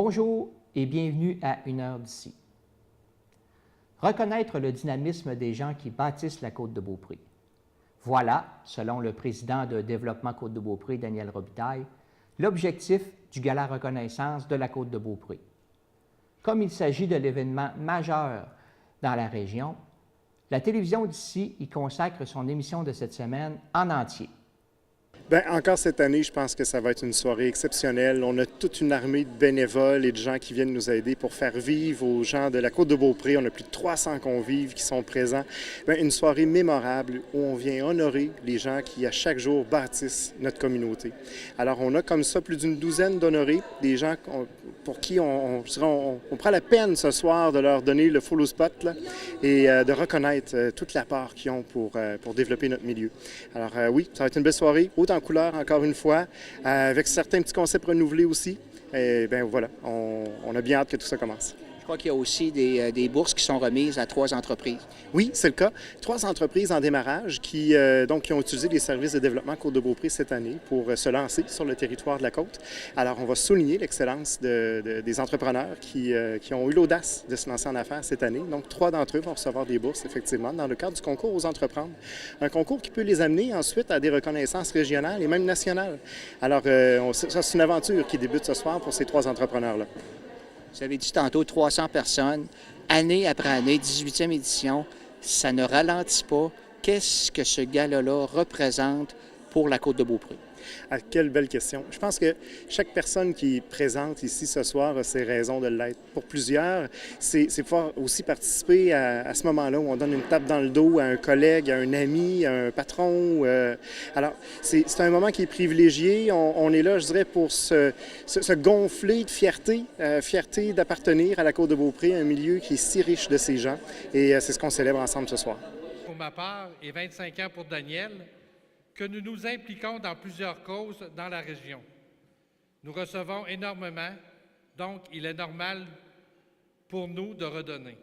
Bonjour et bienvenue à Une heure d'ici. Reconnaître le dynamisme des gens qui bâtissent la Côte-de-Beaupré. Voilà, selon le président de Développement Côte-de-Beaupré, Daniel Robitaille, l'objectif du Gala Reconnaissance de la Côte-de-Beaupré. Comme il s'agit de l'événement majeur dans la région, la télévision d'ici y consacre son émission de cette semaine en entier. Bien, encore cette année, je pense que ça va être une soirée exceptionnelle. On a toute une armée de bénévoles et de gens qui viennent nous aider pour faire vivre aux gens de la Côte-de-Beaupré. On a plus de 300 convives qui sont présents. Bien, une soirée mémorable où on vient honorer les gens qui, à chaque jour, bâtissent notre communauté. Alors, on a comme ça plus d'une douzaine d'honorés, des gens pour qui on prend la peine ce soir de leur donner le follow spot là, et de reconnaître toute la part qu'ils ont pour développer notre milieu. Alors, oui, ça va être une belle soirée, autant en couleur, encore une fois, avec certains petits concepts renouvelés aussi. Et bien voilà, on a bien hâte que tout ça commence. Je crois qu'il y a aussi des bourses qui sont remises à 3 entreprises. Oui, c'est le cas. 3 entreprises en démarrage qui ont utilisé les services de développement Côte-de-Beaupré cette année pour se lancer sur le territoire de la côte. Alors, on va souligner l'excellence des entrepreneurs qui ont eu l'audace de se lancer en affaires cette année. Donc, 3 d'entre eux vont recevoir des bourses, effectivement, dans le cadre du concours aux entreprendre. Un concours qui peut les amener ensuite à des reconnaissances régionales et même nationales. Alors, ça, c'est une aventure qui débute ce soir pour ces 3 entrepreneurs-là. Vous avez dit tantôt 300 personnes, année après année, 18e édition, ça ne ralentit pas. Qu'est-ce que ce gala-là représente pour la Côte-de-Beaupré? Ah, quelle belle question. Je pense que chaque personne qui est présente ici ce soir a ses raisons de l'être. Pour plusieurs, c'est pouvoir aussi participer à ce moment-là où on donne une tape dans le dos à un collègue, à un ami, à un patron. Alors, c'est un moment qui est privilégié. On est là, je dirais, pour se gonfler de fierté, fierté d'appartenir à la Côte-de-Beaupré, un milieu qui est si riche de ces gens. Et c'est ce qu'on célèbre ensemble ce soir. Pour ma part, et 25 ans pour Daniel, que nous nous impliquons dans plusieurs causes dans la région. Nous recevons énormément, donc il est normal pour nous de redonner.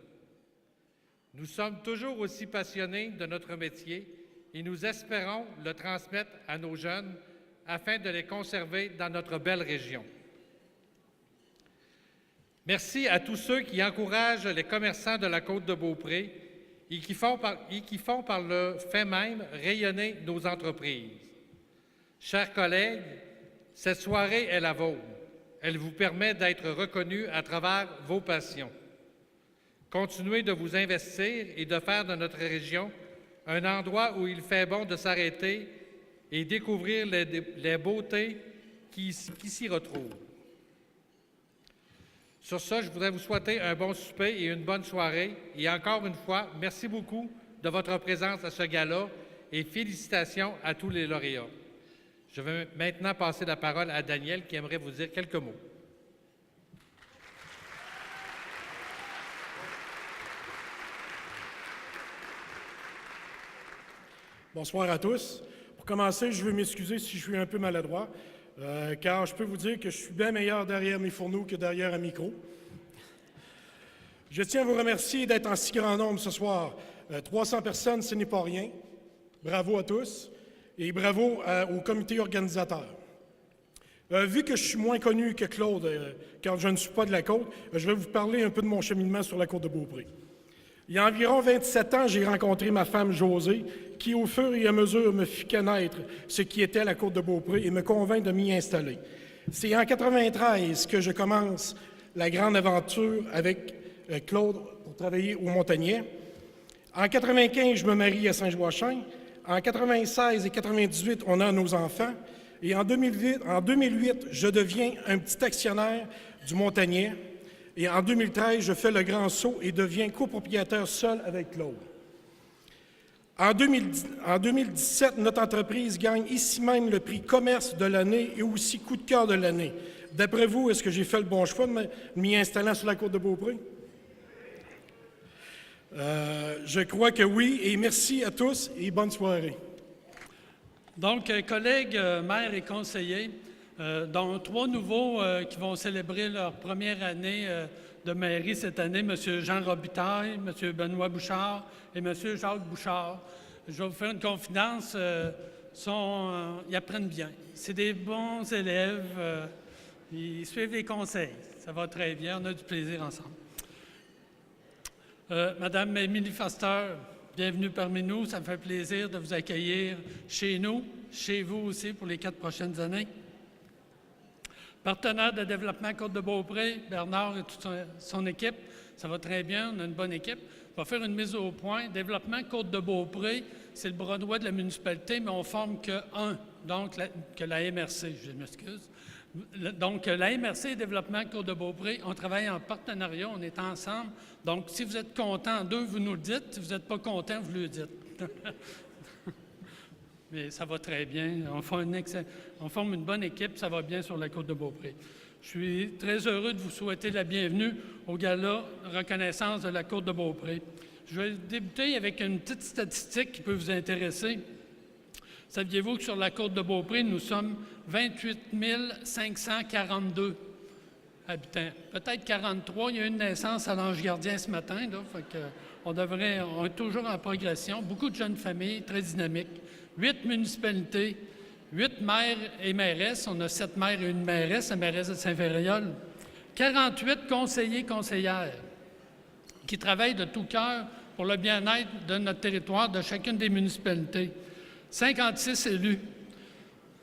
Nous sommes toujours aussi passionnés de notre métier et nous espérons le transmettre à nos jeunes afin de les conserver dans notre belle région. Merci à tous ceux qui encouragent les commerçants de la Côte-de-Beaupré et qui font par le fait même rayonner nos entreprises. Chers collègues, cette soirée est la vôtre. Elle vous permet d'être reconnus à travers vos passions. Continuez de vous investir et de faire de notre région un endroit où il fait bon de s'arrêter et découvrir les beautés qui s'y retrouvent. Sur ça, je voudrais vous souhaiter un bon souper et une bonne soirée. Et encore une fois, merci beaucoup de votre présence à ce gala et félicitations à tous les lauréats. Je vais maintenant passer la parole à Daniel qui aimerait vous dire quelques mots. Bonsoir à tous. Pour commencer, je veux m'excuser si je suis un peu maladroit. Car je peux vous dire que je suis bien meilleur derrière mes fourneaux que derrière un micro. Je tiens à vous remercier d'être en si grand nombre ce soir. 300 personnes, ce n'est pas rien. Bravo à tous et bravo au comité organisateur. Vu que je suis moins connu que Claude, car je ne suis pas de la Côte, je vais vous parler un peu de mon cheminement sur la Côte-de-Beaupré. Il y a environ 27 ans, j'ai rencontré ma femme Josée, qui au fur et à mesure me fit connaître ce qui était la Côte-de-Beaupré et me convainc de m'y installer. C'est en 1993 que je commence la grande aventure avec Claude pour travailler au Montagnet. En 1995, je me marie à Saint-Joachim. En 1996 et 1998, on a nos enfants. Et en 2008, je deviens un petit actionnaire du Montagnet. Et en 2013, je fais le grand saut et deviens copropriétaire seul avec Claude. En 2017, notre entreprise gagne ici même le prix commerce de l'année et aussi coup de cœur de l'année. D'après vous, est-ce que j'ai fait le bon choix de m'y installer sur la Côte-de-Beaupré? Je crois que oui, et merci à tous et bonne soirée. Donc, collègues, maires et conseillers, dont 3 nouveaux qui vont célébrer leur première année de mairie cette année, M. Jean Robitaille, M. Benoît Bouchard et M. Jacques Bouchard. Je vais vous faire une confidence, ils apprennent bien. C'est des bons élèves, Ils suivent les conseils. Ça va très bien. On a du plaisir ensemble. Madame Émilie Foster, bienvenue parmi nous. Ça me fait plaisir de vous accueillir chez nous, chez vous aussi pour les 4 prochaines années. Partenaire de développement Côte-de-Beaupré, Bernard et toute son équipe. Ça va très bien, on a une bonne équipe. On va faire une mise au point. Développement Côte-de-Beaupré, c'est le bras droit de la municipalité, mais on ne forme qu'un, donc que la MRC, je m'excuse. Donc, la MRC et Développement Côte-de-Beaupré, on travaille en partenariat, on est ensemble. Donc, si vous êtes content d'eux, vous nous le dites. Si vous n'êtes pas content, vous le dites. Mais ça va très bien. On forme une bonne équipe, ça va bien sur la Côte-de-Beaupré. Je suis très heureux de vous souhaiter la bienvenue au gala reconnaissance de la Côte-de-Beaupré. Je vais débuter avec une petite statistique qui peut vous intéresser. Saviez-vous que sur la Côte-de-Beaupré, nous sommes 28 542 habitants? Peut-être 43. Il y a eu une naissance à l'Ange Gardien ce matin. Là, fait que on est toujours en progression. Beaucoup de jeunes familles, très dynamiques. 8 municipalités, 8 maires et mairesses. On a 7 maires et une mairesse, la mairesse de Saint-Féréol. 48 conseillers et conseillères qui travaillent de tout cœur pour le bien-être de notre territoire, de chacune des municipalités. 56 élus.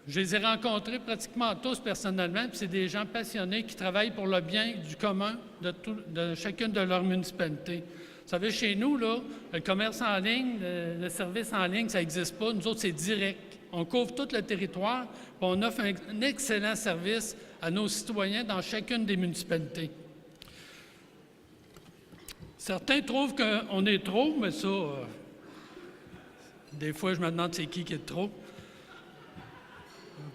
Je les ai rencontrés pratiquement tous personnellement, puis c'est des gens passionnés qui travaillent pour le bien du commun de chacune de leurs municipalités. Vous savez, chez nous, là, le commerce en ligne, le service en ligne, ça n'existe pas. Nous autres, c'est direct. On couvre tout le territoire, puis on offre un excellent service à nos citoyens dans chacune des municipalités. Certains trouvent qu'on est trop, mais ça, des fois, je me demande c'est qui est trop.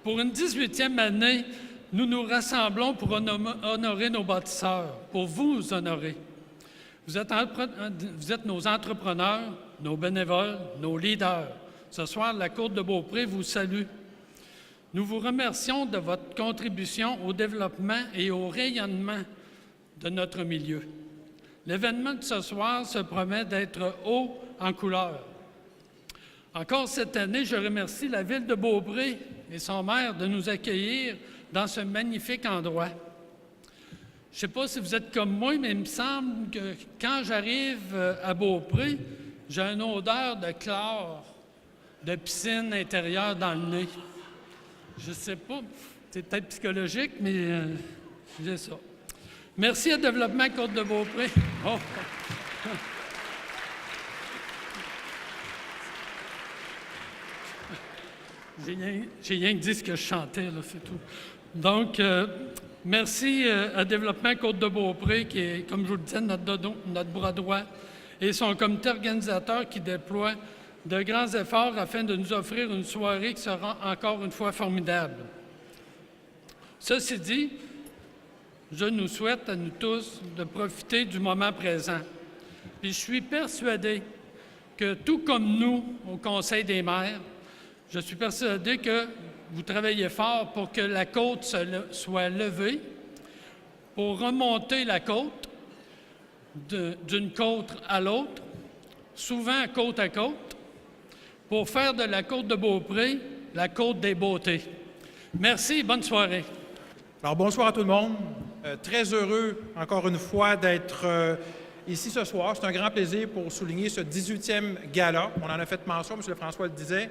Pour une 18e année, nous nous rassemblons pour honorer nos bâtisseurs, pour vous honorer. Vous êtes nos entrepreneurs, nos bénévoles, nos leaders. Ce soir, la Côte-de-Beaupré vous salue. Nous vous remercions de votre contribution au développement et au rayonnement de notre milieu. L'événement de ce soir se promet d'être haut en couleur. Encore cette année, je remercie la Ville de Beaupré et son maire de nous accueillir dans ce magnifique endroit. Je ne sais pas si vous êtes comme moi, mais il me semble que quand j'arrive à Beaupré, j'ai une odeur de chlore, de piscine intérieure dans le nez. Je ne sais pas, c'est peut-être psychologique, mais j'ai ça. Merci à Développement Côte-de-Beaupré. Oh. J'ai rien que dit ce que je chantais, là, c'est tout. Donc, merci à Développement Côte-de-Beaupré, qui est, comme je vous le disais, notre bras droit, et son comité organisateur qui déploie de grands efforts afin de nous offrir une soirée qui sera encore une fois formidable. Ceci dit, je nous souhaite à nous tous de profiter du moment présent. Puis je suis persuadé que, tout comme nous, au Conseil des maires, je suis persuadé que vous travaillez fort pour que la côte soit levée, pour remonter la côte d'une côte à l'autre, souvent côte à côte, pour faire de la côte de Beaupré la côte des beautés. Merci et bonne soirée. Alors, bonsoir à tout le monde. Très heureux, encore une fois, d'être ici ce soir. C'est un grand plaisir pour souligner ce 18e gala. On en a fait mention, M. Lefrançois le disait,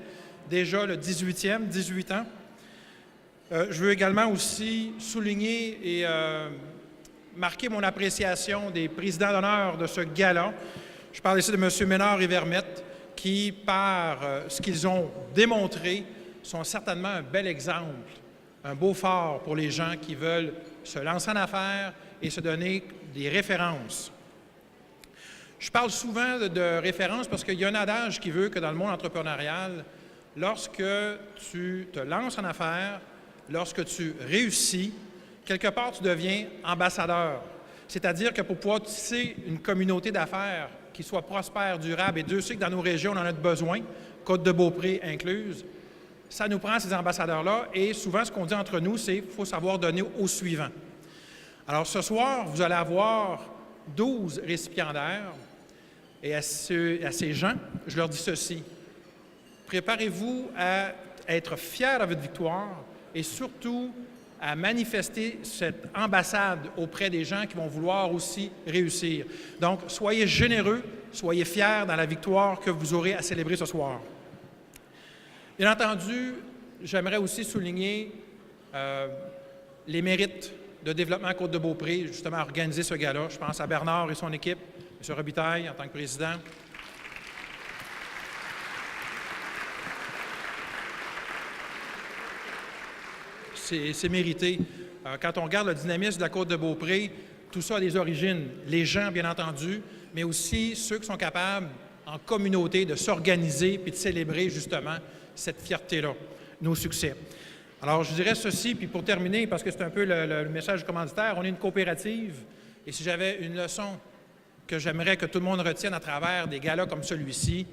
déjà le 18e, 18 ans. Je veux également aussi souligner et marquer mon appréciation des présidents d'honneur de ce gala. Je parle ici de M. Ménard et Vermette, qui, par ce qu'ils ont démontré, sont certainement un bel exemple, un beau phare pour les gens qui veulent se lancer en affaires et se donner des références. Je parle souvent de références parce qu'il y a un adage qui veut que dans le monde entrepreneurial, lorsque tu te lances en affaires, lorsque tu réussis, quelque part, tu deviens ambassadeur. C'est-à-dire que pour pouvoir tisser une communauté d'affaires qui soit prospère, durable, et Dieu sait que dans nos régions, on en a besoin, Côte-de-Beaupré incluse, ça nous prend ces ambassadeurs-là. Et souvent, ce qu'on dit entre nous, c'est qu'il faut savoir donner au suivant. Alors, ce soir, vous allez avoir 12 récipiendaires. Et à ces gens, je leur dis ceci. Préparez-vous à être fiers de votre victoire et surtout à manifester cette ambassade auprès des gens qui vont vouloir aussi réussir. Donc, soyez généreux, soyez fiers dans la victoire que vous aurez à célébrer ce soir. Bien entendu, j'aimerais aussi souligner les mérites de Développement Côte-de-Beaupré, justement, à organiser ce gala. Je pense à Bernard et son équipe, M. Robitaille en tant que président. C'est mérité. Quand on regarde le dynamisme de la Côte-de-Beaupré, tout ça a des origines. Les gens, bien entendu, mais aussi ceux qui sont capables, en communauté, de s'organiser et de célébrer, justement, cette fierté-là, nos succès. Alors, je dirais ceci, puis pour terminer, parce que c'est un peu le message du commanditaire, on est une coopérative, et si j'avais une leçon que j'aimerais que tout le monde retienne à travers des galas comme celui-ci,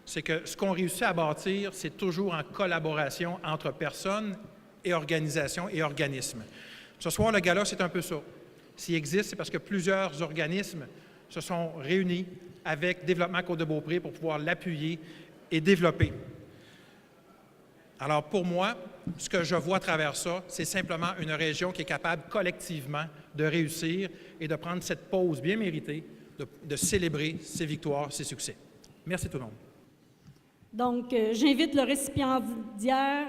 c'est que ce qu'on réussit à bâtir, c'est toujours en collaboration entre personnes et organisations et organismes. Ce soir, le gala, c'est un peu ça. S'il existe, c'est parce que plusieurs organismes se sont réunis avec Développement Côte-de-Beaupré pour pouvoir l'appuyer et développer. Alors, pour moi, ce que je vois à travers ça, c'est simplement une région qui est capable collectivement de réussir et de prendre cette pause bien méritée, de célébrer ses victoires, ses succès. Merci tout le monde. Donc, j'invite le récipiendaire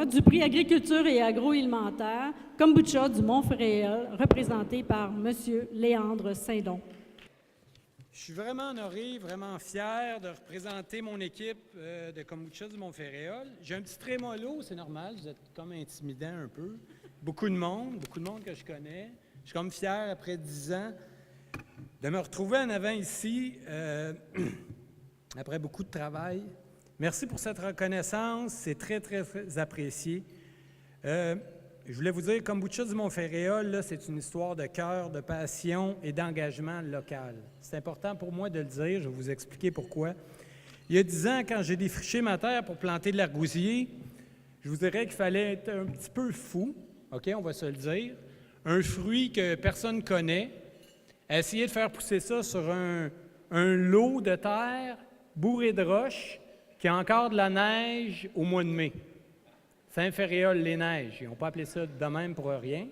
du prix Agriculture et agroalimentaire Kombucha du Mont-Fréhéol, représenté par M. Léandre Saint-Don. Je suis vraiment honoré, vraiment fier de représenter mon équipe de Kombucha du Mont-Fréhéol. J'ai un petit trémolo, c'est normal, vous êtes comme intimidant un peu. Beaucoup de monde que je connais. Je suis comme fier, après 10 ans, de me retrouver en avant ici, après beaucoup de travail. Merci pour cette reconnaissance, c'est très, très, très apprécié. Je voulais vous dire, Kombucha du Mont-Fréhéol, c'est une histoire de cœur, de passion et d'engagement local. C'est important pour moi de le dire, je vais vous expliquer pourquoi. Il y a 10 ans, quand j'ai défriché ma terre pour planter de l'argousier, je vous dirais qu'il fallait être un petit peu fou, OK, on va se le dire, un fruit que personne ne connaît, essayer de faire pousser ça sur un lot de terre bourré de roches qui a encore de la neige au mois de mai. Saint-Féréol, les neiges. Ils n'ont pas appelé ça de même pour rien.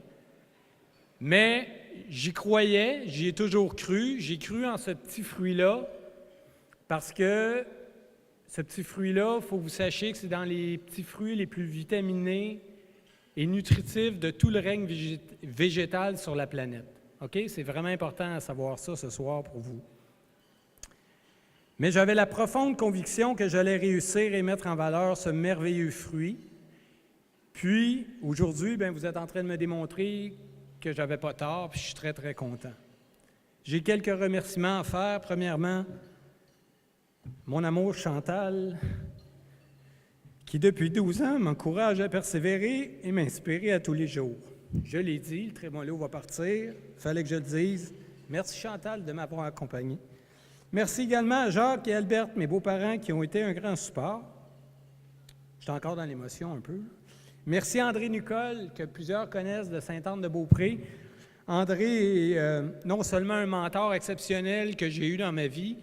Mais j'y croyais, j'y ai toujours cru. J'ai cru en ce petit fruit-là parce que ce petit fruit-là, il faut que vous sachiez que c'est dans les petits fruits les plus vitaminés et nutritifs de tout le règne végétal sur la planète. OK? C'est vraiment important à savoir ça ce soir pour vous. Mais j'avais la profonde conviction que j'allais réussir et mettre en valeur ce merveilleux fruit. Puis, aujourd'hui, bien, vous êtes en train de me démontrer que je n'avais pas tort, puis je suis très, très content. J'ai quelques remerciements à faire. Premièrement, mon amour Chantal, qui depuis 12 ans m'encourage à persévérer et m'inspirer à tous les jours. Je l'ai dit, le trémolo va partir, il fallait que je le dise. Merci Chantal de m'avoir accompagné. Merci également à Jacques et Alberte, mes beaux-parents, qui ont été un grand support. Je suis encore dans l'émotion un peu. Merci à André Nicole, que plusieurs connaissent de Sainte-Anne-de-Beaupré. André est non seulement un mentor exceptionnel que j'ai eu dans ma vie,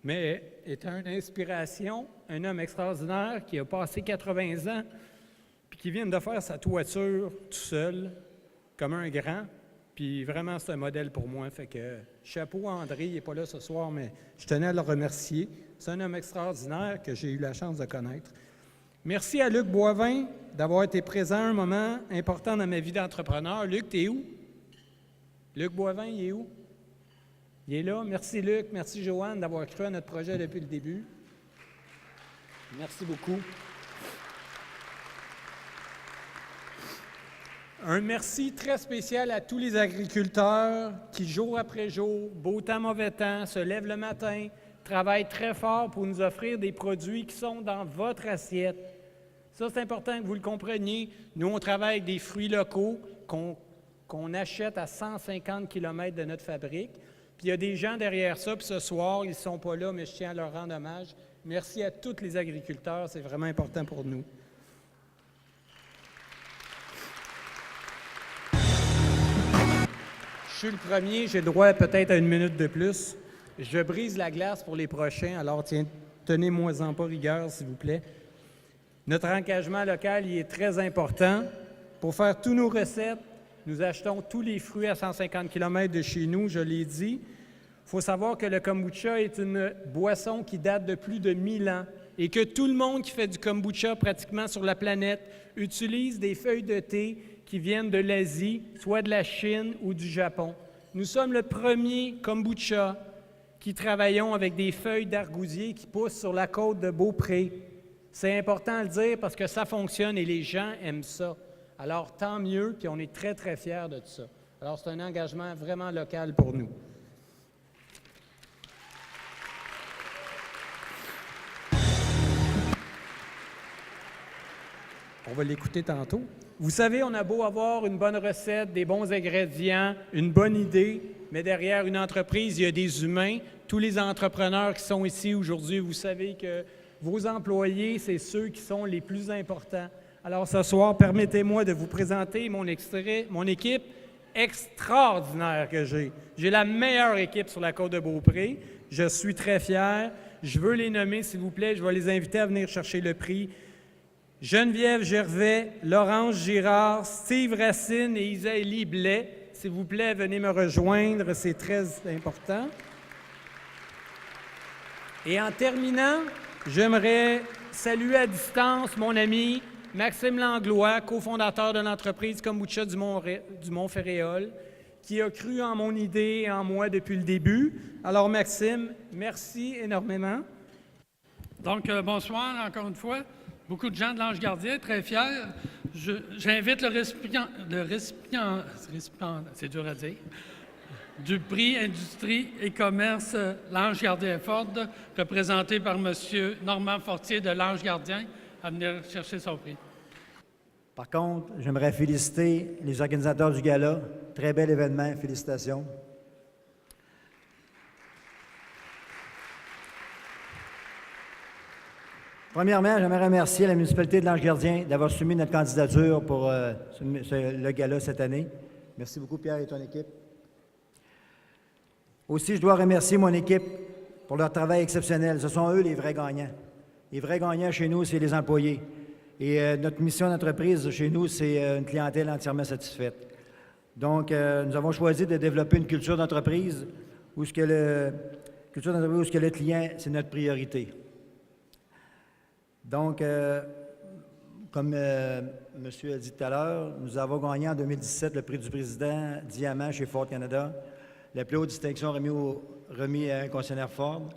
mais est une inspiration, un homme extraordinaire qui a passé 80 ans puis qui vient de faire sa toiture tout seul, comme un grand. Puis vraiment, c'est un modèle pour moi. Fait que chapeau à André, il n'est pas là ce soir, mais je tenais à le remercier. C'est un homme extraordinaire que j'ai eu la chance de connaître. Merci à Luc Boivin d'avoir été présent à un moment important dans ma vie d'entrepreneur. Luc, t'es où? Luc Boivin, il est où? Il est là. Merci Luc, merci Joanne d'avoir cru à notre projet depuis le début. Merci beaucoup. Un merci très spécial à tous les agriculteurs qui, jour après jour, beau temps, mauvais temps, se lèvent le matin, travaillent très fort pour nous offrir des produits qui sont dans votre assiette. Ça, c'est important que vous le compreniez. Nous, on travaille avec des fruits locaux qu'on achète à 150 km de notre fabrique. Puis il y a des gens derrière ça, puis ce soir, ils ne sont pas là, mais je tiens à leur rendre hommage. Merci à tous les agriculteurs, c'est vraiment important pour nous. Je suis le premier, j'ai le droit peut-être à 1 minute de plus. Je brise la glace pour les prochains, alors tenez-moi-en pas rigueur, s'il vous plaît. Notre engagement local, il est très important Pour faire tous nos recettes, nous achetons tous les fruits à 150 km de chez nous, je l'ai dit. Il faut savoir que le kombucha est une boisson qui date de plus de 1000 ans et que tout le monde qui fait du kombucha pratiquement sur la planète utilise des feuilles de thé qui viennent de l'Asie, soit de la Chine ou du Japon. Nous sommes le premier kombucha qui travaillons avec des feuilles d'argousier qui poussent sur la côte de Beaupré. C'est important à le dire parce que ça fonctionne et les gens aiment ça. Alors, tant mieux, puis on est très, très fiers de tout ça. Alors, c'est un engagement vraiment local pour nous. On va l'écouter tantôt. Vous savez, on a beau avoir une bonne recette, des bons ingrédients, une bonne idée, mais derrière une entreprise, il y a des humains. Tous les entrepreneurs qui sont ici aujourd'hui, vous savez que vos employés, c'est ceux qui sont les plus importants. Alors ce soir, permettez-moi de vous présenter mon équipe extraordinaire que j'ai. J'ai la meilleure équipe sur la côte de Beaupré. Je suis très fier. Je veux les nommer, s'il vous plaît. Je vais les inviter à venir chercher le prix. Geneviève Gervais, Laurence Girard, Steve Racine et Isaëlie Blais. S'il vous plaît, venez me rejoindre, c'est très important. Et en terminant, j'aimerais saluer à distance mon ami Maxime Langlois, cofondateur de l'entreprise Kombucha du Mont-Ferréol, qui a cru en mon idée et en moi depuis le début. Alors Maxime, merci énormément. Donc, bonsoir encore une fois. Beaucoup de gens de l'Ange Gardien, très fiers. J'invite le récipient, c'est dur à dire, du prix Industrie et Commerce l'Ange Gardien Ford, représenté par M. Normand Fortier de l'Ange Gardien, à venir chercher son prix. Par contre, j'aimerais féliciter les organisateurs du gala. Très bel événement, félicitations. Premièrement, j'aimerais remercier la municipalité de l'Ange-Gardien d'avoir soumis notre candidature pour le gala cette année. Merci beaucoup, Pierre et ton équipe. Aussi, je dois remercier mon équipe pour leur travail exceptionnel. Ce sont eux les vrais gagnants. Les vrais gagnants chez nous, c'est les employés. Et notre mission d'entreprise chez nous, c'est une clientèle entièrement satisfaite. Donc, nous avons choisi de développer une culture d'entreprise où le client, c'est notre priorité. Donc, comme monsieur a dit tout à l'heure, nous avons gagné en 2017 le prix du président Diamant chez Ford Canada, la plus haute distinction remise à un concessionnaire Ford.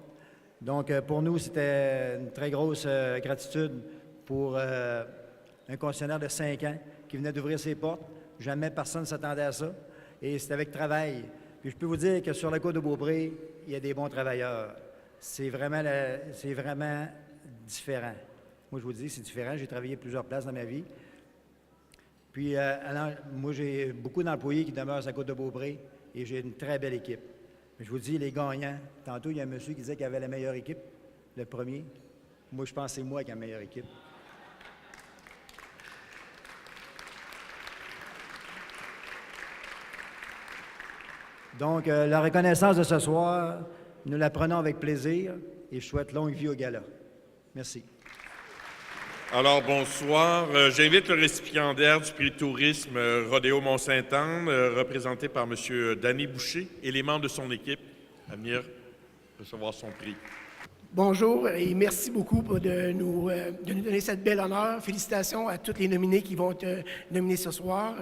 Donc, pour nous, c'était une très grosse gratitude pour un concessionnaire de 5 ans qui venait d'ouvrir ses portes. Jamais personne ne s'attendait à ça. Et c'est avec travail. Puis je peux vous dire que sur la côte de Beaupré, il y a des bons travailleurs. C'est vraiment différent. Moi, je vous dis, c'est différent. J'ai travaillé plusieurs places dans ma vie. Puis, moi, j'ai beaucoup d'employés qui demeurent sur la côte de Beaupré et j'ai une très belle équipe. Je vous dis, les gagnants, tantôt, il y a un monsieur qui disait qu'il avait la meilleure équipe, le premier. Moi, je pense que c'est moi qui ai la meilleure équipe. Donc, la reconnaissance de ce soir, nous la prenons avec plaisir et je souhaite longue vie au gala. Merci. Alors, bonsoir. J'invite le récipiendaire du prix Tourisme Rodéo Mont-Sainte-Anne, représenté par M. Danny Boucher, et les membres de son équipe à venir recevoir son prix. Bonjour et merci beaucoup de nous donner cette belle honneur. Félicitations à tous les nominés qui vont être nominés ce soir.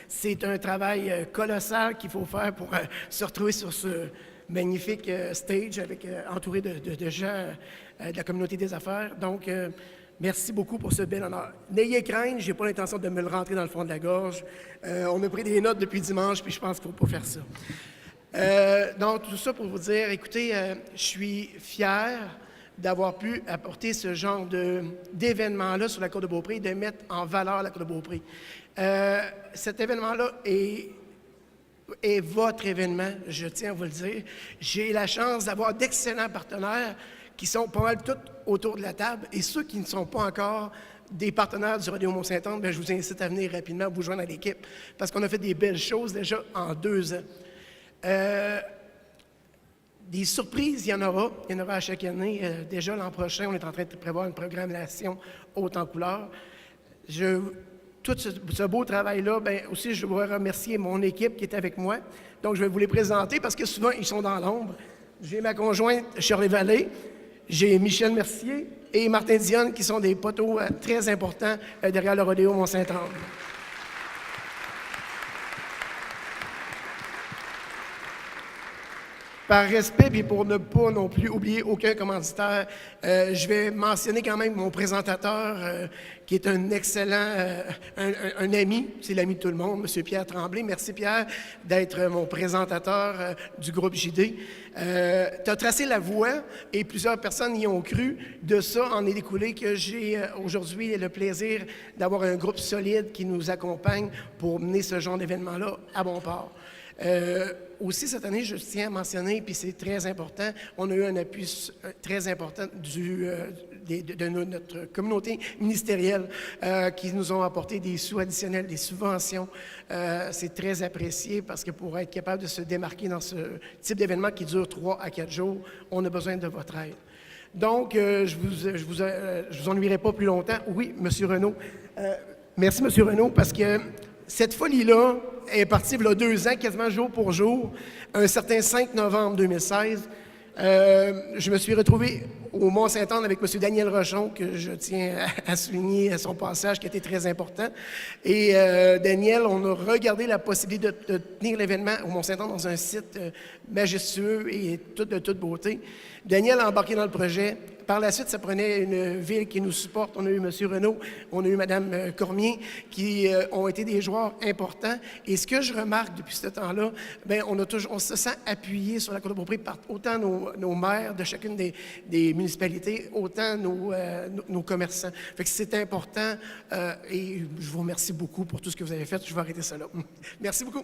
C'est un travail colossal qu'il faut faire pour se retrouver sur ce magnifique stage entouré de gens de la communauté des affaires. Donc, merci beaucoup pour ce bel honneur. N'ayez crainte, je n'ai pas l'intention de me le rentrer dans le fond de la gorge. On a pris des notes depuis dimanche, puis je pense qu'il ne faut pas faire ça. Donc, tout ça pour vous dire, écoutez, je suis fier d'avoir pu apporter ce genre d'événement-là sur la Côte de Beaupré, de mettre en valeur la Côte de Beaupré. Cet événement-là est votre événement, je tiens à vous le dire. J'ai la chance d'avoir d'excellents partenaires qui sont pas mal tous autour de la table, et ceux qui ne sont pas encore des partenaires du Rodéo Mont-Sainte-Anne, je vous incite à venir rapidement vous joindre à l'équipe, parce qu'on a fait des belles choses déjà en 2 ans. Des surprises, il y en aura à chaque année. Déjà l'an prochain, on est en train de prévoir une programmation haute en couleurs. Je tout ce beau travail-là, bien aussi, je voudrais remercier mon équipe qui est avec moi. Donc, je vais vous les présenter parce que souvent, ils sont dans l'ombre. J'ai ma conjointe Shirley Vallée, j'ai Michel Mercier et Martin Dionne qui sont des poteaux très importants derrière le rodéo Mont-Saint-Anne. Par respect, puis pour ne pas non plus oublier aucun commanditaire, je vais mentionner quand même mon présentateur, qui est un excellent, un ami, c'est l'ami de tout le monde, M. Pierre Tremblay. Merci Pierre d'être mon présentateur du groupe JD. Tu as tracé la voie et plusieurs personnes y ont cru. De ça en est découlé que j'ai aujourd'hui le plaisir d'avoir un groupe solide qui nous accompagne pour mener ce genre d'événement-là à bon port. Aussi, cette année, je tiens à mentionner, puis c'est très important, on a eu un appui très important de notre communauté ministérielle qui nous ont apporté des sous additionnels, des subventions. C'est très apprécié parce que pour être capable de se démarquer dans ce type d'événement qui dure 3 à 4 jours, on a besoin de votre aide. Donc, je vous ennuierai pas plus longtemps. Oui, M. Renaud. Merci, M. Renaud, parce que cette folie-là est partie il y a 2 ans, quasiment jour pour jour, un certain 5 novembre 2016. Je me suis retrouvé au Mont-Saint-Anne avec M. Daniel Rochon, que je tiens à souligner à son passage, qui a été très important. Et Daniel, on a regardé la possibilité de tenir l'événement au Mont-Saint-Anne dans un site majestueux et de toute beauté. Daniel a embarqué dans le projet. Par la suite, ça prenait une ville qui nous supporte. On a eu M. Renaud, on a eu Mme Cormier, qui ont été des joueurs importants. Et ce que je remarque depuis ce temps-là, bien, on se sent appuyé sur la Côte-de-Beaupré par autant nos maires de chacune des municipalités, autant nos commerçants. Fait que c'est important et je vous remercie beaucoup pour tout ce que vous avez fait. Je vais arrêter ça là. Merci beaucoup.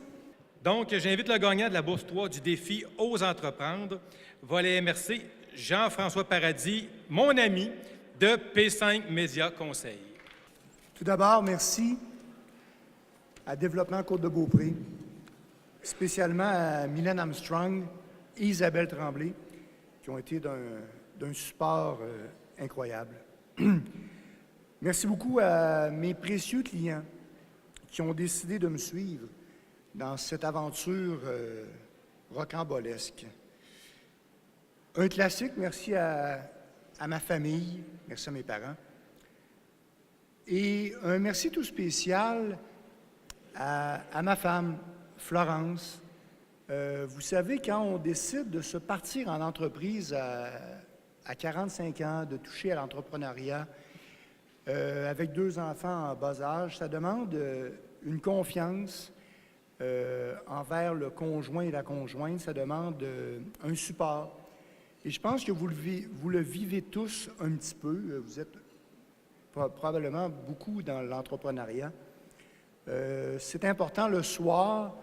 Donc, j'invite le gagnant de la bourse 3 du défi Ose entreprendre, volet MRC, Jean-François Paradis, mon ami de P5 Média Conseil. Tout d'abord, merci à Développement Côte-de-Beaupré, spécialement à Mylène Armstrong et Isabelle Tremblay, qui ont été d'un support incroyable. Merci beaucoup à mes précieux clients qui ont décidé de me suivre dans cette aventure rocambolesque. Un classique, merci à ma famille, merci à mes parents. Et un merci tout spécial à ma femme, Florence. Vous savez, quand on décide de se partir en entreprise à 45 ans, de toucher à l'entrepreneuriat, avec 2 enfants en bas âge, ça demande une confiance envers le conjoint et la conjointe, ça demande un support. Et je pense que vous le vivez tous un petit peu. Vous êtes probablement beaucoup dans l'entrepreneuriat. C'est important le soir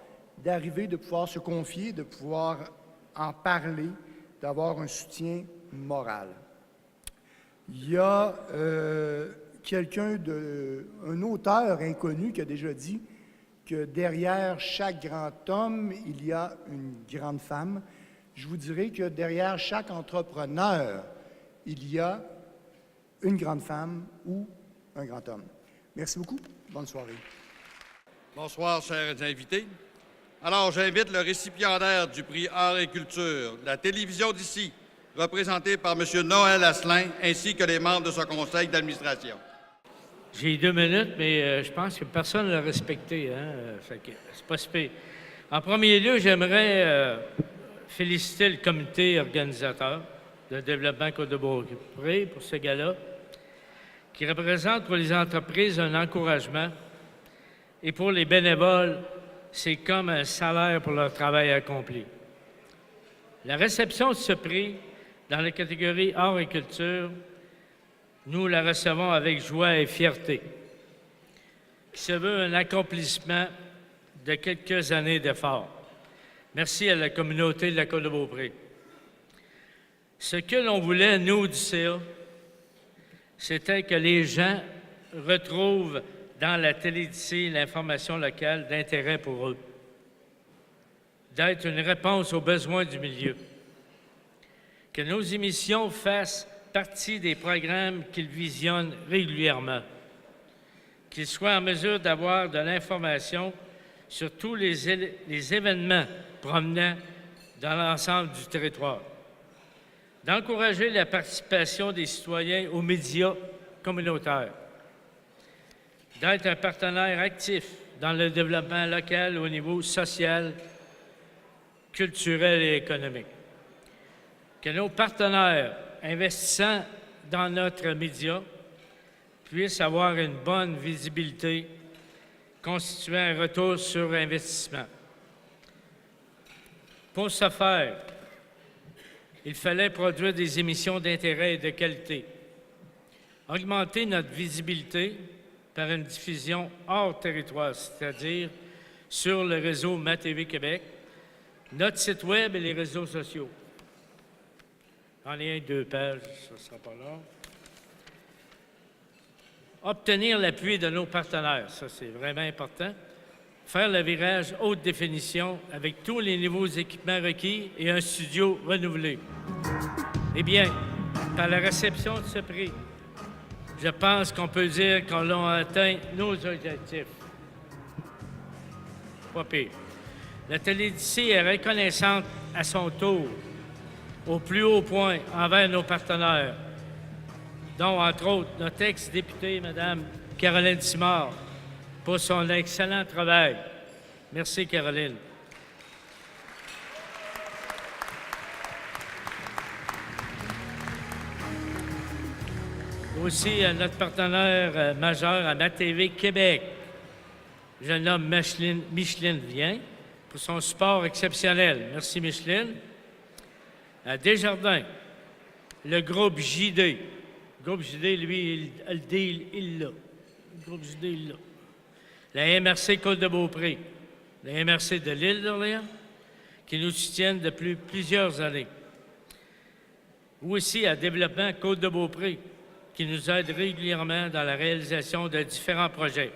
d'arriver, de pouvoir se confier, de pouvoir en parler, d'avoir un soutien moral. Il y a un auteur inconnu qui a déjà dit que derrière chaque grand homme, il y a une grande femme. Je vous dirais que derrière chaque entrepreneur, il y a une grande femme ou un grand homme. Merci beaucoup. Bonne soirée. Bonsoir, chers invités. Alors, j'invite le récipiendaire du prix Art et Culture, la télévision d'ici, représenté par M. Noël Asselin, ainsi que les membres de son conseil d'administration. J'ai 2 minutes, mais je pense que personne ne l'a respecté. Fait que c'est pas si pire. En premier lieu, j'aimerais féliciter le comité organisateur de développement Côte-de-Beaupré pour ce gala, qui représente pour les entreprises un encouragement et pour les bénévoles, c'est comme un salaire pour leur travail accompli. La réception de ce prix dans la catégorie Art et Culture, nous la recevons avec joie et fierté, qui se veut un accomplissement de quelques années d'efforts. Merci à la communauté de la Côte-de-Beaupré. Ce que l'on voulait, nous, du CA, c'était que les gens retrouvent dans la télé d'ici l'information locale d'intérêt pour eux, d'être une réponse aux besoins du milieu, que nos émissions fassent partie des programmes qu'ils visionnent régulièrement, qu'ils soient en mesure d'avoir de l'information sur tous les événements promenant dans l'ensemble du territoire, d'encourager la participation des citoyens aux médias communautaires, d'être un partenaire actif dans le développement local au niveau social, culturel et économique. Que nos partenaires investissant dans notre média puissent avoir une bonne visibilité, constituant un retour sur investissement. Pour ce faire, il fallait produire des émissions d'intérêt et de qualité, augmenter notre visibilité par une diffusion hors territoire, c'est-à-dire sur le réseau MaTV Québec, notre site Web et les réseaux sociaux. En lien 2 pages, ça ne sera pas long. Obtenir l'appui de nos partenaires, ça c'est vraiment important. Faire le virage haute définition avec tous les nouveaux équipements requis et un studio renouvelé. Eh bien, par la réception de ce prix, je pense qu'on peut dire qu'on a atteint nos objectifs. Pas pire. La Télédicie est reconnaissante à son tour, au plus haut point, envers nos partenaires, dont, entre autres, notre ex-députée, Mme Caroline Simard, pour son excellent travail. Merci, Caroline. Aussi, à notre partenaire majeur à MaTV Québec, je nomme Micheline Vien, pour son support exceptionnel. Merci, Micheline. À Desjardins, le groupe JD. Le groupe JD, lui, le deal, il l'a. Le groupe JD, il l'a. La MRC Côte-de-Beaupré, la MRC de l'Île d'Orléans, qui nous soutiennent depuis plusieurs années. Ou aussi à Développement Côte-de-Beaupré, qui nous aide régulièrement dans la réalisation de différents projets.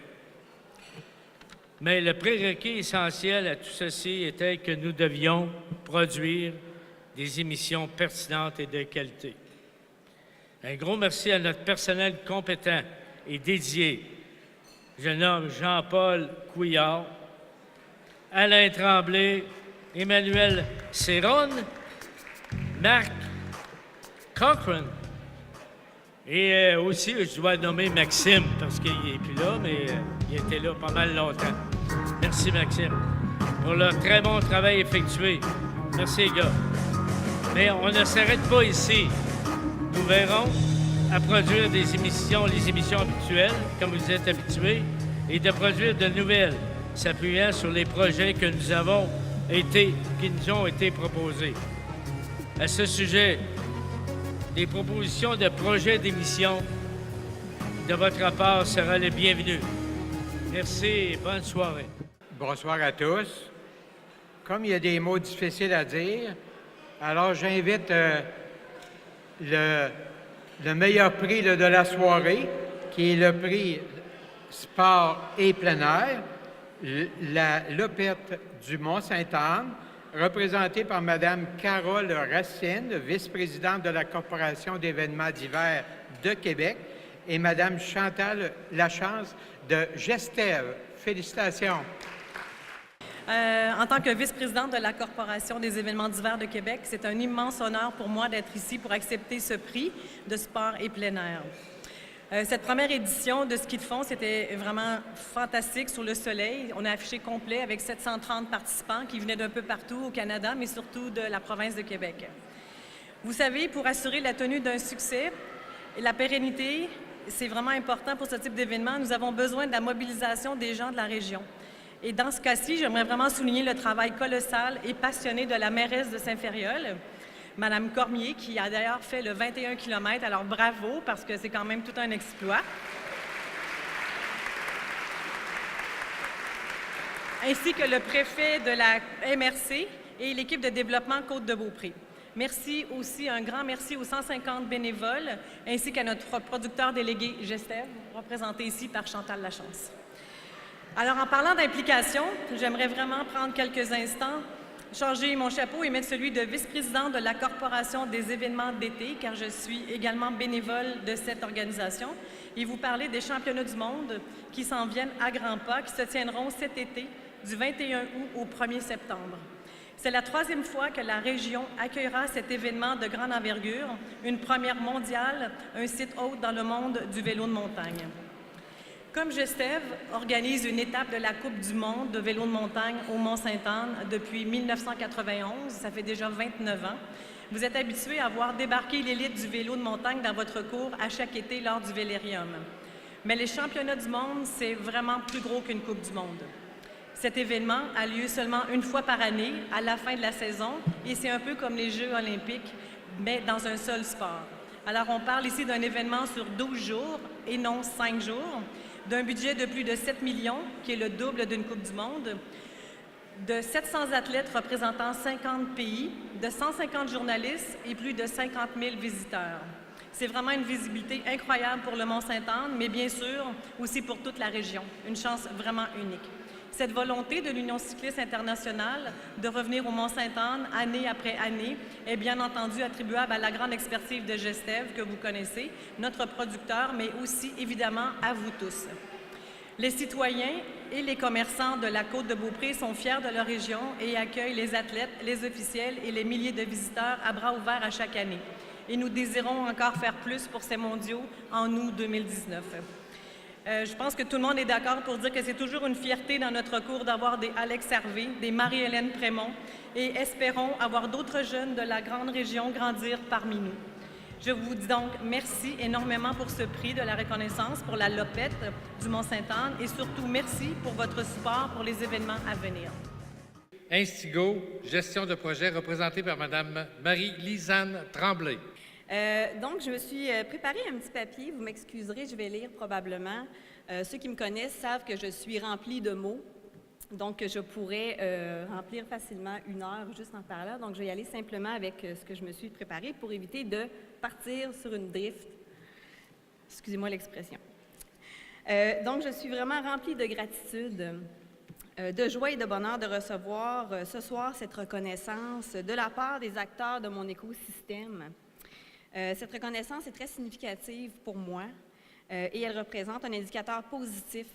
Mais le prérequis essentiel à tout ceci était que nous devions produire des émissions pertinentes et de qualité. Un gros merci à notre personnel compétent et dédié. Je nomme Jean-Paul Couillard, Alain Tremblay, Emmanuel Serron, Marc Cochran et aussi, je dois nommer Maxime parce qu'il n'est plus là, mais il était là pas mal longtemps. Merci Maxime pour le très bon travail effectué. Merci les gars. Mais on ne s'arrête pas ici. Nous verrons à produire des émissions, les émissions habituelles, comme vous êtes habitués, et de produire de nouvelles, s'appuyant sur les projets qui nous ont été proposés. À ce sujet, des propositions de projets d'émissions de votre part sera le bienvenu. Merci et bonne soirée. Bonsoir à tous. Comme il y a des mots difficiles à dire, alors j'invite le meilleur prix de la soirée, qui est le prix Sport et plein air, la Lopette du Mont-Sainte-Anne, représentée par Mme Carole Racine, vice-présidente de la Corporation d'événements d'hiver de Québec, et Mme Chantal Lachance de Gestev. Félicitations. En tant que vice-présidente de la Corporation des événements d'hiver de Québec, c'est un immense honneur pour moi d'être ici pour accepter ce prix de sport et plein air. Cette première édition de Ski de fond, c'était vraiment fantastique sur le soleil. On a affiché complet avec 730 participants qui venaient d'un peu partout au Canada, mais surtout de la province de Québec. Vous savez, pour assurer la tenue d'un succès et la pérennité, c'est vraiment important pour ce type d'événement. Nous avons besoin de la mobilisation des gens de la région. Et dans ce cas-ci, j'aimerais vraiment souligner le travail colossal et passionné de la mairesse de Saint-Ferréol, Mme Cormier, qui a d'ailleurs fait le 21 km. Alors bravo, parce que c'est quand même tout un exploit. Ainsi que le préfet de la MRC et l'équipe de développement Côte-de-Beaupré. Merci aussi, un grand merci aux 150 bénévoles, ainsi qu'à notre producteur délégué Gestev, représenté ici par Chantal Lachance. Alors, en parlant d'implication, j'aimerais vraiment prendre quelques instants changer mon chapeau et mettre celui de vice-présidente de la Corporation des événements d'été, car je suis également bénévole de cette organisation, et vous parler des championnats du monde qui s'en viennent à grands pas, qui se tiendront cet été, du 21 août au 1er septembre. C'est la 3e fois que la région accueillera cet événement de grande envergure, une première mondiale, un site hôte dans le monde du vélo de montagne. Comme Gestev organise une étape de la Coupe du monde de vélo de montagne au Mont-Sainte-Anne depuis 1991, ça fait déjà 29 ans, vous êtes habitués à voir débarquer l'élite du vélo de montagne dans votre cours à chaque été lors du Vélérium. Mais les championnats du monde, c'est vraiment plus gros qu'une Coupe du monde. Cet événement a lieu seulement une fois par année, à la fin de la saison, et c'est un peu comme les Jeux olympiques, mais dans un seul sport. Alors, on parle ici d'un événement sur 12 jours et non 5 jours, d'un budget de plus de 7 millions, qui est le double d'une Coupe du monde, de 700 athlètes représentant 50 pays, de 150 journalistes et plus de 50 000 visiteurs. C'est vraiment une visibilité incroyable pour le Mont-Sainte-Anne, mais bien sûr aussi pour toute la région. Une chance vraiment unique. Cette volonté de l'Union cycliste internationale de revenir au Mont-Sainte-Anne année après année est bien entendu attribuable à la grande expertise de Gestev que vous connaissez, notre producteur, mais aussi évidemment à vous tous. Les citoyens et les commerçants de la Côte-de-Beaupré sont fiers de leur région et accueillent les athlètes, les officiels et les milliers de visiteurs à bras ouverts à chaque année. Et nous désirons encore faire plus pour ces mondiaux en août 2019. Je pense que tout le monde est d'accord pour dire que c'est toujours une fierté dans notre cours d'avoir des Alex Hervé, des Marie-Hélène Prémont et espérons avoir d'autres jeunes de la grande région grandir parmi nous. Je vous dis donc merci énormément pour ce prix de la reconnaissance pour la Lopette du Mont-Sainte-Anne et surtout merci pour votre support pour les événements à venir. Instigo, gestion de projet, représentée par Mme Marie-Lisanne Tremblay. Donc, je me suis préparé un petit papier. Vous m'excuserez, je vais lire probablement. Ceux qui me connaissent savent que je suis remplie de mots. Donc, je pourrais remplir facilement 1 heure juste en parlant. Donc, je vais y aller simplement avec ce que je me suis préparé pour éviter de partir sur une drift. Excusez-moi l'expression. Donc, je suis vraiment remplie de gratitude, de joie et de bonheur de recevoir ce soir cette reconnaissance de la part des acteurs de mon écosystème. Cette reconnaissance est très significative pour moi et elle représente un indicateur positif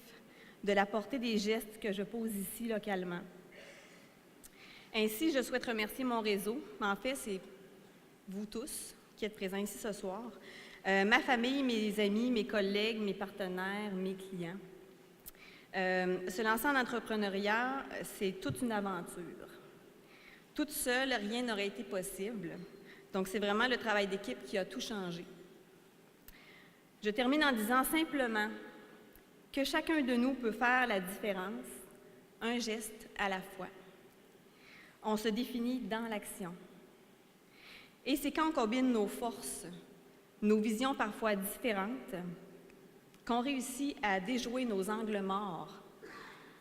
de la portée des gestes que je pose ici localement. Ainsi, je souhaite remercier mon réseau. En fait, c'est vous tous qui êtes présents ici ce soir, ma famille, mes amis, mes collègues, mes partenaires, mes clients. Se lancer en entrepreneuriat, c'est toute une aventure. Toute seule, rien n'aurait été possible. Donc, c'est vraiment le travail d'équipe qui a tout changé. Je termine en disant simplement que chacun de nous peut faire la différence, un geste à la fois. On se définit dans l'action. Et c'est quand on combine nos forces, nos visions parfois différentes, qu'on réussit à déjouer nos angles morts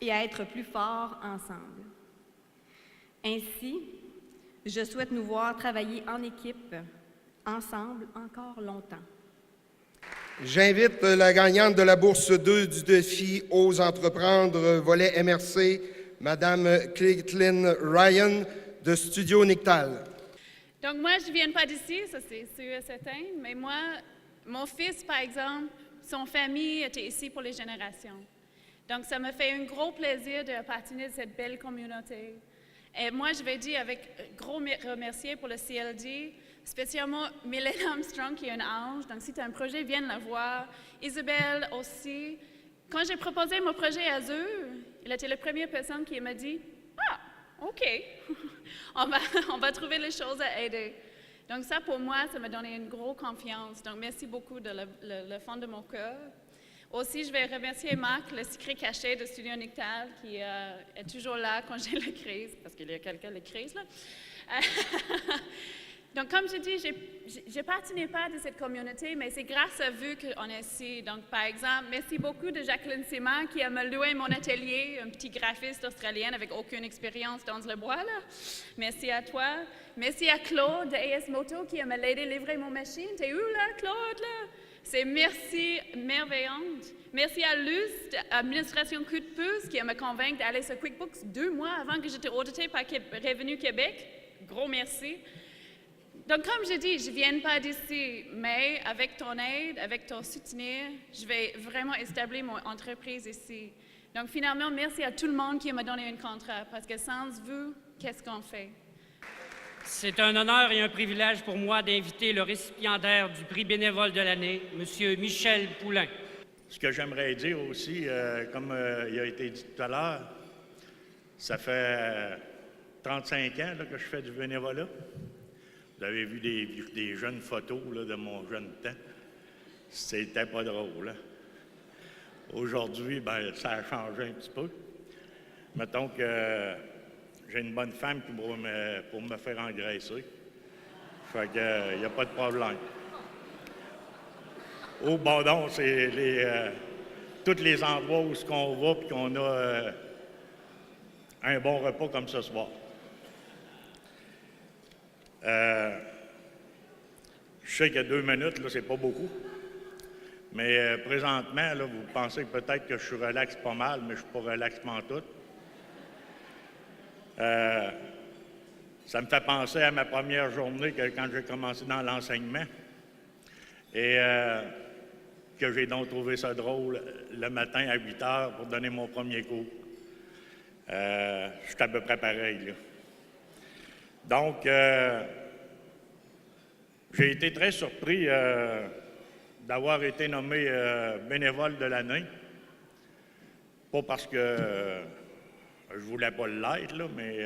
et à être plus forts ensemble. Ainsi, je souhaite nous voir travailler en équipe, ensemble, encore longtemps. J'invite la gagnante de la bourse 2 du défi Ose entreprendre, volet MRC, Mme Caitlin Ryan de Studio Nictal. Donc moi, je ne viens pas d'ici, ça c'est sûr et certain, mais moi, mon fils, par exemple, son famille était ici pour les générations. Donc ça me fait un gros plaisir d'appartenir à cette belle communauté. Et moi, je vais dire avec gros remercier pour le CLD, spécialement Mylène Armstrong, qui est un ange. Donc, si tu as un projet, viens la voir. Isabelle aussi. Quand j'ai proposé mon projet à eux, elle était la première personne qui m'a dit « Ah, OK, on va trouver les choses à aider. » Donc, ça, pour moi, ça m'a donné une grosse confiance. Donc, merci beaucoup de le fond de mon cœur. Aussi, je vais remercier Marc, le secret caché de Studio Nictal, qui est toujours là quand j'ai la crise, parce qu'il y a quelqu'un de crise, là. Donc, comme je dis, je n'appartenais pas de cette communauté, mais c'est grâce à vous qu'on est ici. Donc, par exemple, merci beaucoup de Jacqueline Simard qui m'a loué mon atelier, un petit graphiste australien avec aucune expérience dans le bois, là. Merci à toi. Merci à Claude de AS Moto qui m'a aidé à livrer mon machine. T'es où, là, Claude, là? C'est merci merveillante. Merci à Luz, administration Coup de pouce, qui m'a convaincu d'aller sur QuickBooks 2 mois avant que j'étais auditée par Revenu Québec. Gros merci. Donc, comme je dis, je ne viens pas d'ici, mais avec ton aide, avec ton soutien, je vais vraiment établir mon entreprise ici. Donc, finalement, merci à tout le monde qui m'a donné un contrat, parce que sans vous, qu'est-ce qu'on fait? C'est un honneur et un privilège pour moi d'inviter le récipiendaire du prix bénévole de l'année, M. Michel Poulain. Ce que j'aimerais dire aussi, comme il a été dit tout à l'heure, ça fait 35 ans là, que je fais du bénévolat. Vous avez vu des jeunes photos là, de mon jeune temps. C'était pas drôle. Hein? Aujourd'hui, ben, ça a changé un petit peu. Mettons que j'ai une bonne femme pour me faire engraisser. Fait qu'il n'y a pas de problème. Au Bordon, c'est tous les endroits où on va et qu'on a un bon repas comme ce soir. Je sais que 2 minutes, là, c'est pas beaucoup. Mais présentement, là, vous pensez peut-être que je suis relax pas mal, mais je suis pas relax pantoute. Ça me fait penser à ma première journée quand j'ai commencé dans l'enseignement. Et que j'ai donc trouvé ça drôle le matin à 8 heures pour donner mon premier cours. Je suis à peu près pareil, là. Donc, j'ai été très surpris d'avoir été nommé bénévole de l'année. Pas parce que je voulais pas l'être, là, mais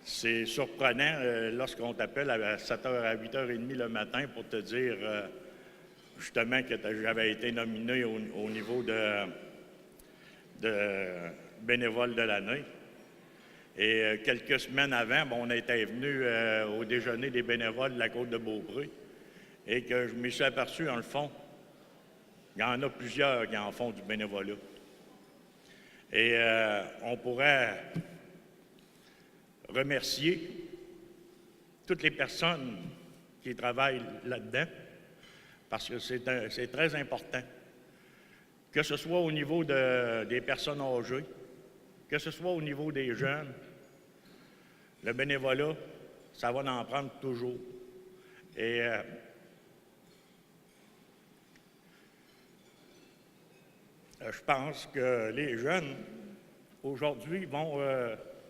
c'est surprenant lorsqu'on t'appelle à 7h à 8h30 le matin pour te dire justement que j'avais été nominé au niveau de bénévole de l'année. Et quelques semaines avant, on était venu au déjeuner des bénévoles de la Côte-de-Beaupré et que je me suis aperçu, dans le fond, il y en a plusieurs qui en font du bénévolat. Et on pourrait remercier toutes les personnes qui travaillent là-dedans parce que c'est très important. Que ce soit au niveau des personnes âgées, que ce soit au niveau des jeunes, le bénévolat, ça va en prendre toujours. Et je pense que les jeunes, aujourd'hui, vont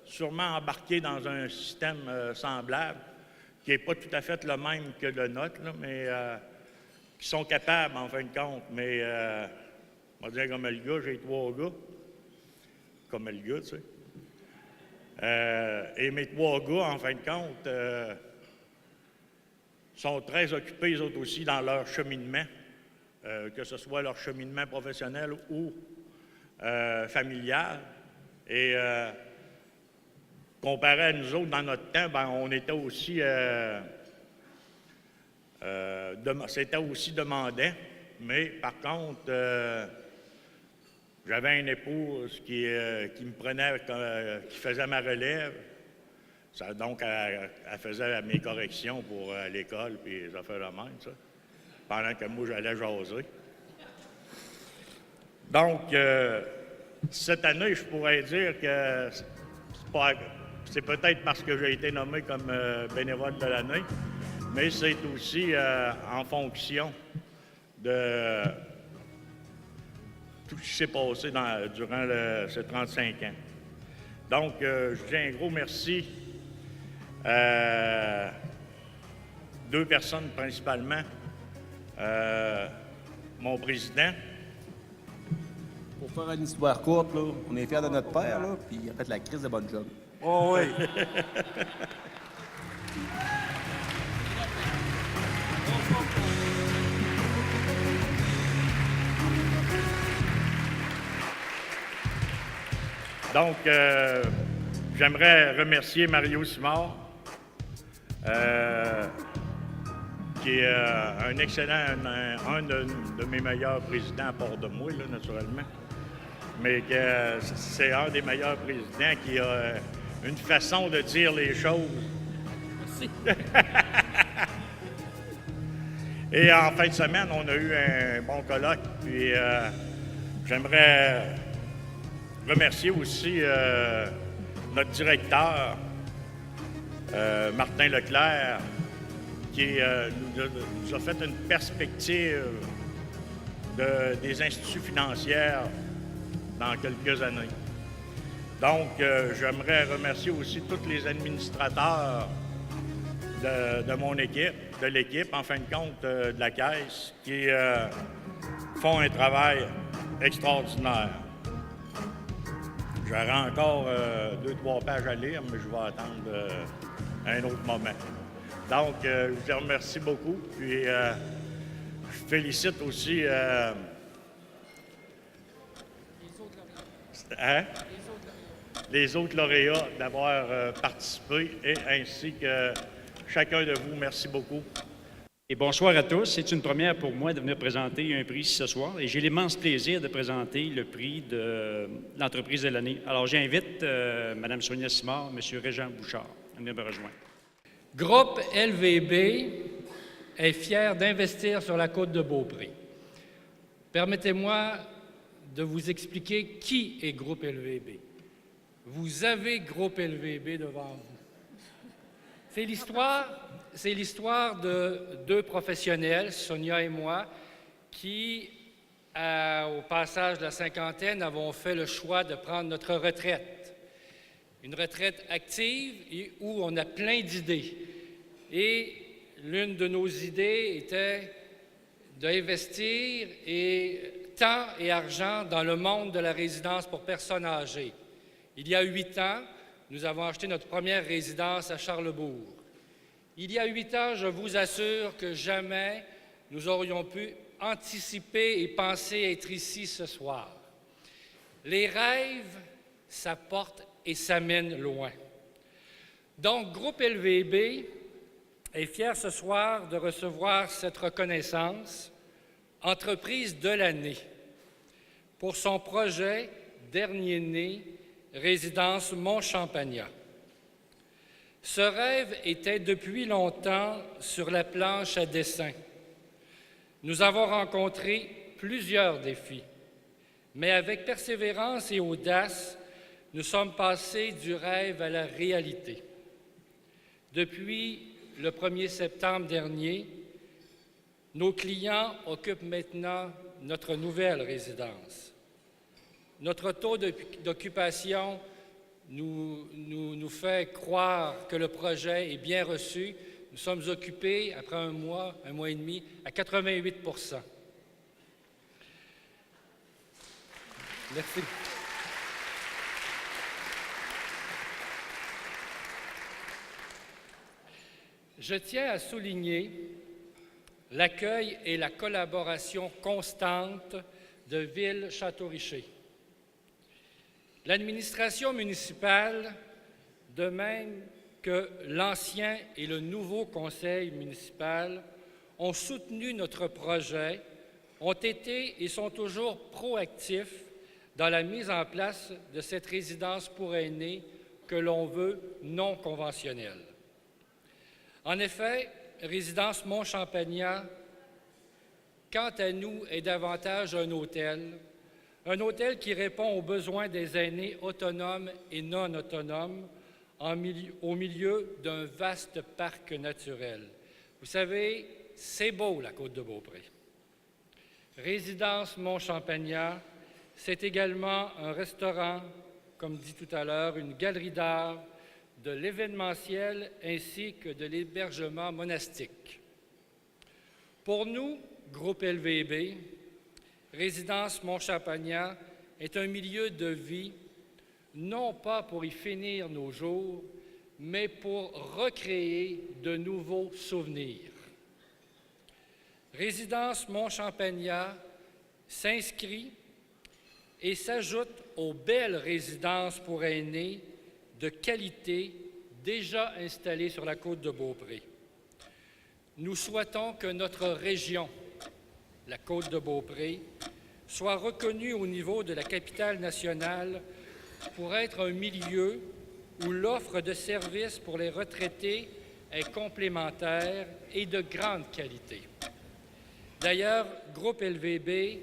sûrement embarquer dans un système semblable, qui n'est pas tout à fait le même que le nôtre, là, mais qui sont capables, en fin de compte. Mais, on va dire comme le gars, j'ai 3 gars. Comme le gars, tu sais. Et mes 3 gars, en fin de compte, sont très occupés, eux autres aussi, dans leur cheminement, que ce soit leur cheminement professionnel ou familial. Et comparé à nous autres, dans notre temps, ben, on était aussi... c'était aussi demandant, mais par contre... j'avais une épouse qui me prenait, qui faisait ma relève. Ça, donc, elle faisait mes corrections pour l'école, puis les affaires de même, ça, pendant que moi, j'allais jaser. Donc, cette année, je pourrais dire que c'est peut-être parce que j'ai été nommé comme bénévole de l'année, mais c'est aussi en fonction de tout ce qui s'est passé durant ces 35 ans. Donc, je dis un gros merci à 2 personnes principalement. Mon président. Pour faire une histoire courte, là, on est fiers de notre père, là, puis il a fait la crise de bonne job. Oh oui! Donc, j'aimerais remercier Mario Simard, qui est un excellent, un de mes meilleurs présidents à part de moi, là, naturellement. Mais que c'est un des meilleurs présidents qui a une façon de dire les choses. Merci. Et en fin de semaine, on a eu un bon colloque. Puis j'aimerais remercier aussi notre directeur, Martin Leclerc, qui nous a fait une perspective des institutions financières dans quelques années. Donc, j'aimerais remercier aussi tous les administrateurs de mon équipe, de l'équipe, en fin de compte, de la Caisse, qui font un travail extraordinaire. J'aurai encore 2-3 pages à lire, mais je vais attendre un autre moment. Donc, je vous remercie beaucoup. Puis, je félicite aussi les autres lauréats d'avoir participé et ainsi que chacun de vous. Merci beaucoup. Et bonsoir à tous. C'est une première pour moi de venir présenter un prix ici ce soir et j'ai l'immense plaisir de présenter le prix de l'entreprise de l'année. Alors, j'invite Mme Sonia Simard, M. Régent Bouchard à venir me rejoindre. Groupe LVB est fier d'investir sur la côte de Beaupré. Permettez-moi de vous expliquer qui est Groupe LVB. Vous avez Groupe LVB devant vous. C'est l'histoire de deux professionnels, Sonia et moi, qui, au passage de la cinquantaine, avons fait le choix de prendre notre retraite. Une retraite active et où on a plein d'idées. Et l'une de nos idées était d'investir temps et argent dans le monde de la résidence pour personnes âgées. Il y a 8 ans, nous avons acheté notre première résidence à Charlesbourg. Il y a 8 ans, je vous assure que jamais nous aurions pu anticiper et penser être ici ce soir. Les rêves, ça porte et ça mène loin. Donc, Groupe LVB est fier ce soir de recevoir cette reconnaissance, entreprise de l'année, pour son projet dernier-né, Résidence Mont-Champagnat. Ce rêve était depuis longtemps sur la planche à dessin. Nous avons rencontré plusieurs défis, mais avec persévérance et audace, nous sommes passés du rêve à la réalité. Depuis le 1er septembre dernier, nos clients occupent maintenant notre nouvelle résidence. Notre taux d'occupation nous fait croire que le projet est bien reçu. Nous sommes occupés, après un mois et demi, à 88 %. Merci. Je tiens à souligner l'accueil et la collaboration constante de Ville-Château-Richer. L'administration municipale, de même que l'ancien et le nouveau conseil municipal, ont soutenu notre projet, ont été et sont toujours proactifs dans la mise en place de cette résidence pour aînés que l'on veut non conventionnelle. En effet, Résidence Mont-Champagnat, quant à nous, est davantage un hôtel qui répond aux besoins des aînés autonomes et non autonomes au milieu d'un vaste parc naturel. Vous savez, c'est beau, la côte de Beaupré. Résidence Mont-Champagnat, c'est également un restaurant, comme dit tout à l'heure, une galerie d'art, de l'événementiel ainsi que de l'hébergement monastique. Pour nous, Groupe LVB, Résidence Mont-Champagnat est un milieu de vie, non pas pour y finir nos jours, mais pour recréer de nouveaux souvenirs. Résidence Mont-Champagnat s'inscrit et s'ajoute aux belles résidences pour aînés de qualité déjà installées sur la côte de Beaupré. Nous souhaitons que notre région, la côte de Beaupré, soit reconnue au niveau de la capitale nationale pour être un milieu où l'offre de services pour les retraités est complémentaire et de grande qualité. D'ailleurs, Groupe LVB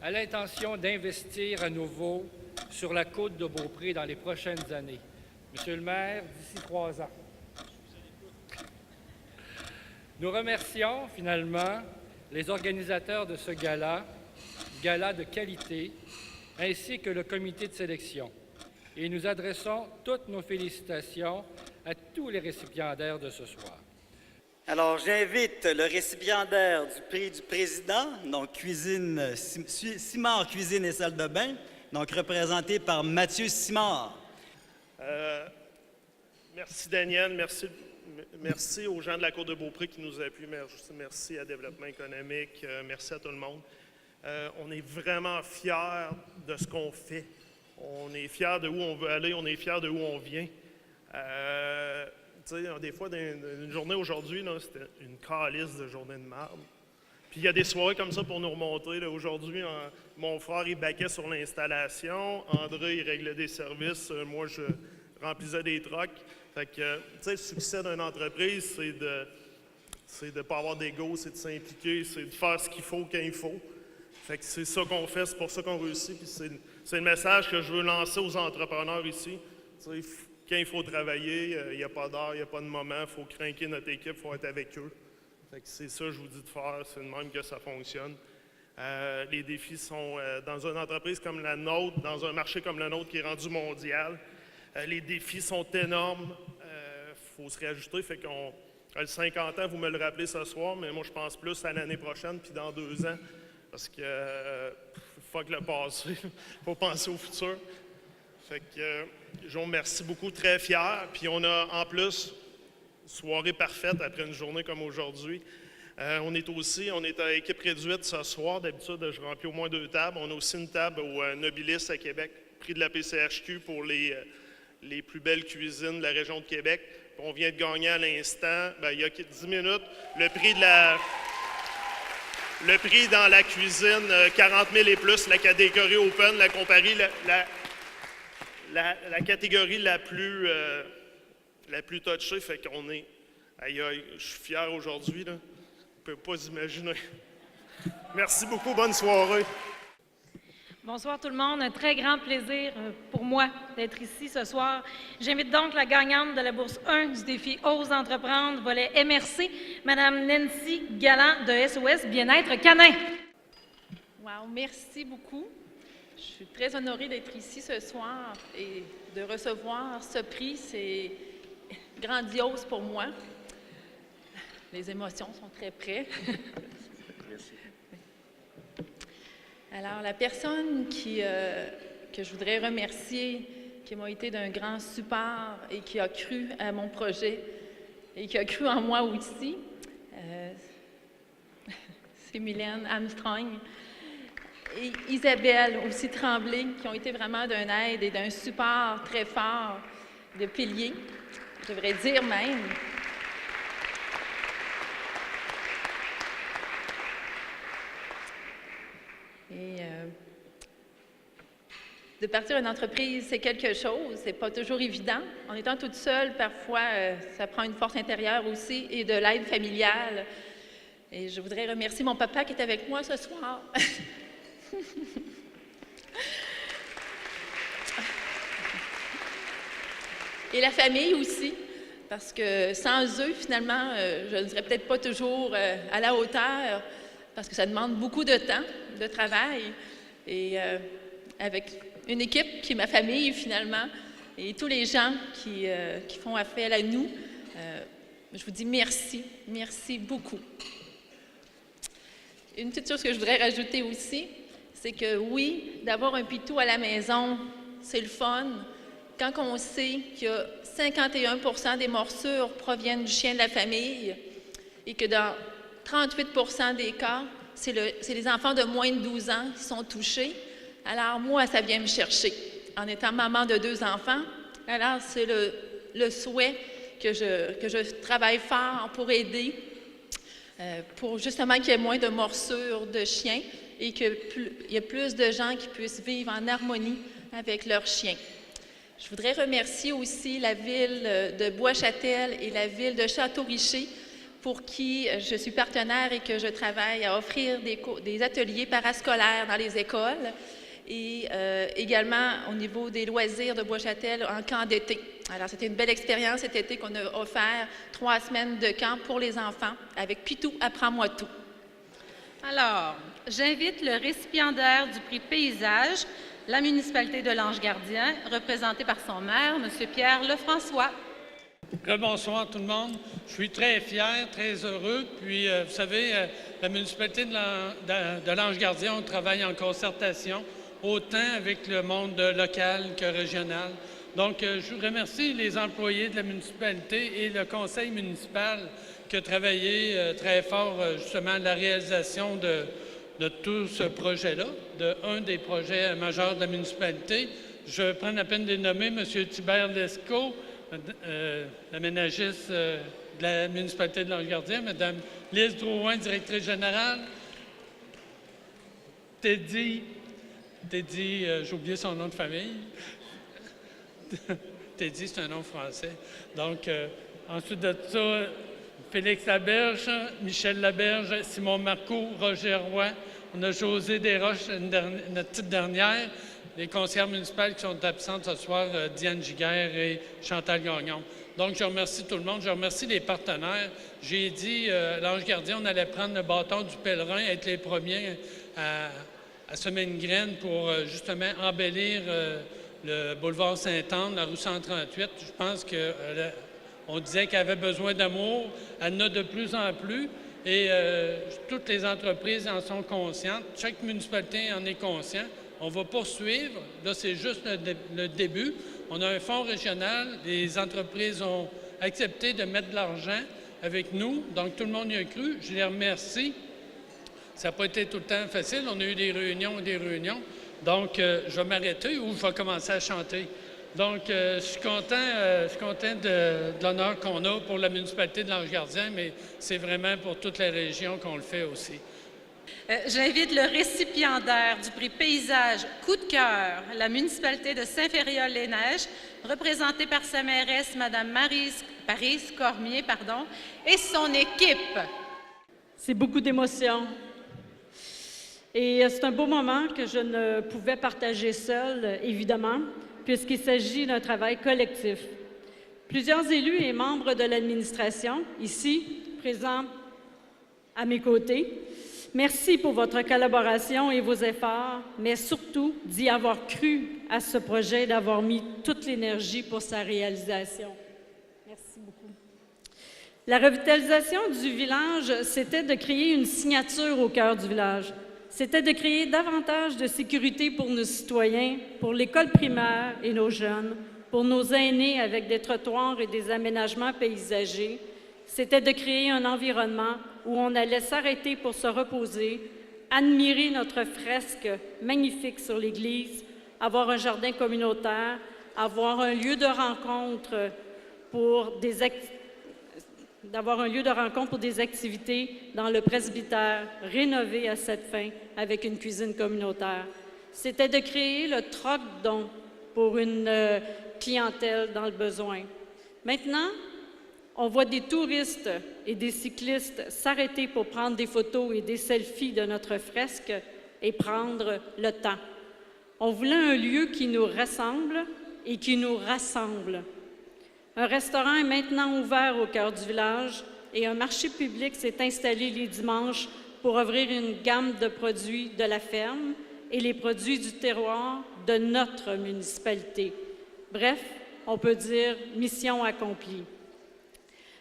a l'intention d'investir à nouveau sur la côte de Beaupré dans les prochaines années. Monsieur le maire, d'ici 3 ans. Nous remercions finalement les organisateurs de ce gala de qualité, ainsi que le comité de sélection. Et nous adressons toutes nos félicitations à tous les récipiendaires de ce soir. Alors, j'invite le récipiendaire du prix du président, donc Simard Cuisine et Salle de bain, donc représenté par Mathieu Simard. Merci Daniel, merci aux gens de la Côte de Beaupré qui nous appuient, merci à Développement économique, merci à tout le monde. On est vraiment fiers de ce qu'on fait. On est fiers de où on veut aller, on est fiers de où on vient. Des fois, une journée aujourd'hui, c'était une calice de journée de marde. Puis il y a des soirées comme ça pour nous remonter. Aujourd'hui, mon frère, il baquait sur l'installation. André, il réglait des services. Moi, je remplissais des trocs. Fait que, le succès d'une entreprise, c'est de ne pas avoir d'ego, c'est de s'impliquer, c'est de faire ce qu'il faut quand il faut. Fait que c'est ça qu'on fait, c'est pour ça qu'on réussit. Puis c'est le message que je veux lancer aux entrepreneurs ici. Quand il faut travailler, il n'y a pas d'heure, il n'y a pas de moment, il faut craquer notre équipe, il faut être avec eux. Fait que c'est ça que je vous dis de faire, c'est de même que ça fonctionne. Les défis sont dans une entreprise comme la nôtre, dans un marché comme le nôtre qui est rendu mondial. Les défis sont énormes, il faut se réajuster. Fait qu'on le 50 ans, vous me le rappelez ce soir, mais moi je pense plus à l'année prochaine puis dans 2 ans. Parce que fuck le passé, il faut penser au futur. Fait que je vous remercie beaucoup, très fiers. Puis on a en plus soirée parfaite après une journée comme aujourd'hui. On est à équipe réduite ce soir. D'habitude, je remplis au moins 2 tables. On a aussi une table au Nobilis à Québec, prix de la PCHQ pour les plus belles cuisines de la région de Québec. Puis on vient de gagner à l'instant, il y a 10 minutes, le prix dans la cuisine, 40 000 et plus, la catégorie Open, la catégorie la plus touchée, fait qu'on est... Aïe, aïe, je suis fier aujourd'hui, là. On ne peut pas imaginer. Merci beaucoup, bonne soirée. Bonsoir tout le monde, un très grand plaisir pour moi d'être ici ce soir. J'invite donc la gagnante de la bourse 1 du défi Ose entreprendre, volet MRC, Mme Nancy Galland de SOS Bien-être Canin. Wow, merci beaucoup. Je suis très honorée d'être ici ce soir et de recevoir ce prix. C'est grandiose pour moi. Les émotions sont très près. Alors, la personne que je voudrais remercier, qui m'a été d'un grand support et qui a cru à mon projet et qui a cru en moi aussi, c'est Mylène Armstrong et Isabelle aussi Tremblay, qui ont été vraiment d'une aide et d'un support très fort, de piliers, je devrais dire même. Et de partir une entreprise, c'est quelque chose, c'est pas toujours évident. En étant toute seule, parfois, ça prend une force intérieure aussi et de l'aide familiale. Et je voudrais remercier mon papa qui est avec moi ce soir. Et la famille aussi, parce que sans eux, finalement, je ne serais peut-être pas toujours à la hauteur, parce que ça demande beaucoup de temps, de travail, et avec une équipe qui est ma famille, finalement, et tous les gens qui font appel à nous, je vous dis merci, merci beaucoup. Une petite chose que je voudrais rajouter aussi, c'est que oui, d'avoir un pitou à la maison, c'est le fun. Quand on sait que 51% des morsures proviennent du chien de la famille et que dans 38% des cas, c'est les enfants de moins de 12 ans qui sont touchés, alors moi, ça vient me chercher. En étant maman de 2 enfants, alors c'est le souhait que je travaille fort pour aider, pour justement qu'il y ait moins de morsures de chiens et qu'il y ait plus de gens qui puissent vivre en harmonie avec leurs chiens. Je voudrais remercier aussi la ville de Bois-Châtel et la ville de Château-Richer pour qui je suis partenaire et que je travaille à offrir des ateliers parascolaires dans les écoles et également au niveau des loisirs de Bois-Châtel en camp d'été. Alors, c'était une belle expérience cet été qu'on a offert 3 semaines de camp pour les enfants avec Pitou, apprends-moi tout. Alors, j'invite le récipiendaire du prix Paysage, la municipalité de Lange-Gardien, représenté par son maire, M. Pierre Lefrançois. Bonsoir tout le monde. Je suis très fier, très heureux. Puis, vous savez, la municipalité de Lange-Gardien, on travaille en concertation, autant avec le monde local que régional. Donc, je remercie les employés de la municipalité et le conseil municipal qui a travaillé très fort justement à la réalisation de tout ce projet-là, un des projets majeurs de la municipalité. Je prends la peine de nommer M. Thibert Lescaut, la ménagiste de la municipalité de Lange-Gardien, Mme Lise Drouin, directrice générale, Teddy, j'ai oublié son nom de famille. Teddy, c'est un nom français. Donc, ensuite de ça, Félix Laberge, Michel Laberge, Simon Marcoux, Roger Roy. On a José Desroches, notre petite dernière. Les conseillères municipales qui sont absentes ce soir, Diane Giguère et Chantal Gagnon. Donc, je remercie tout le monde. Je remercie les partenaires. J'ai dit, Lange-Gardien, on allait prendre le bâton du pèlerin, être les premiers à semer une graine pour justement embellir le boulevard Sainte-Anne, la rue 138. Je pense qu'on disait qu'elle avait besoin d'amour. Elle en a de plus en plus. Et toutes les entreprises en sont conscientes. Chaque municipalité en est conscient. On va poursuivre. Là, c'est juste le début. On a un fonds régional. Les entreprises ont accepté de mettre de l'argent avec nous. Donc, tout le monde y a cru. Je les remercie. Ça n'a pas été tout le temps facile. On a eu des réunions et des réunions. Donc, je vais m'arrêter ou je vais commencer à chanter. Donc, je suis content de l'honneur qu'on a pour la municipalité de Lange-Gardien, mais c'est vraiment pour toute la région qu'on le fait aussi. J'invite le récipiendaire du prix Paysage Coup de cœur, la municipalité de Saint-Féréol-les-Neiges, représentée par sa mairesse, Mme Paris Cormier, et son équipe. C'est beaucoup d'émotions. Et c'est un beau moment que je ne pouvais partager seule, évidemment, puisqu'il s'agit d'un travail collectif. Plusieurs élus et membres de l'administration, ici, présents à mes côtés, merci pour votre collaboration et vos efforts, mais surtout d'y avoir cru à ce projet, d'avoir mis toute l'énergie pour sa réalisation. Merci beaucoup. La revitalisation du village, c'était de créer une signature au cœur du village. C'était de créer davantage de sécurité pour nos citoyens, pour l'école primaire et nos jeunes, pour nos aînés avec des trottoirs et des aménagements paysagers. C'était de créer un environnement où on allait s'arrêter pour se reposer, admirer notre fresque magnifique sur l'église, avoir un jardin communautaire, avoir un lieu de rencontre pour des activités dans le presbytère rénové à cette fin avec une cuisine communautaire. C'était de créer le troc-don pour une clientèle dans le besoin. Maintenant, on voit des touristes et des cyclistes s'arrêter pour prendre des photos et des selfies de notre fresque et prendre le temps. On voulait un lieu qui nous ressemble et qui nous rassemble. Un restaurant est maintenant ouvert au cœur du village et un marché public s'est installé les dimanches pour offrir une gamme de produits de la ferme et les produits du terroir de notre municipalité. Bref, on peut dire mission accomplie.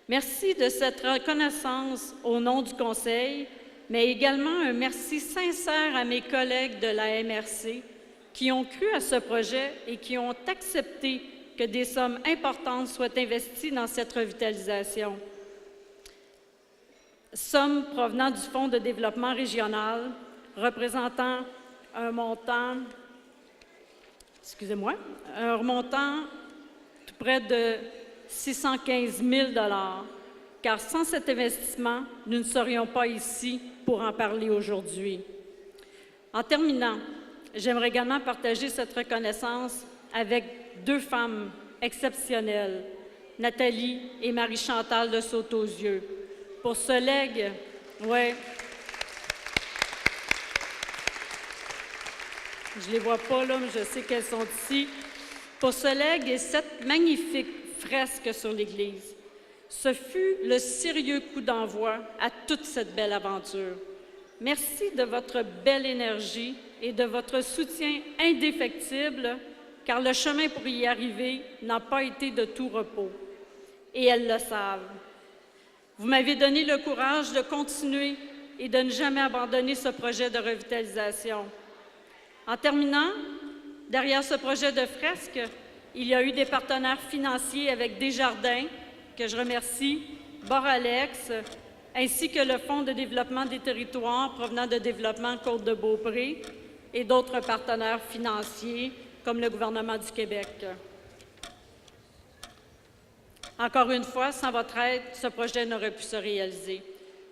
Merci de cette reconnaissance au nom du Conseil, mais également un merci sincère à mes collègues de la MRC qui ont cru à ce projet et qui ont accepté que des sommes importantes soient investies dans cette revitalisation. Sommes provenant du Fonds de développement régional, représentant un montant, tout près de 615 000 $, car sans cet investissement, nous ne serions pas ici pour en parler aujourd'hui. En terminant, j'aimerais également partager cette reconnaissance avec 2 femmes exceptionnelles, Nathalie et Marie-Chantal de Sautosieux. pour ce legs. Ouais. Je ne les vois pas là, mais je sais qu'elles sont ici. Pour ce legs et cette magnifique fresque sur l'église. Ce fut le sérieux coup d'envoi à toute cette belle aventure. Merci de votre belle énergie et de votre soutien indéfectible, car le chemin pour y arriver n'a pas été de tout repos. Et elles le savent. Vous m'avez donné le courage de continuer et de ne jamais abandonner ce projet de revitalisation. En terminant, derrière ce projet de fresque, il y a eu des partenaires financiers avec Desjardins, que je remercie, Boralex, ainsi que le Fonds de développement des territoires provenant de Développement Côte-de-Beaupré et d'autres partenaires financiers comme le gouvernement du Québec. Encore une fois, sans votre aide, ce projet n'aurait pu se réaliser.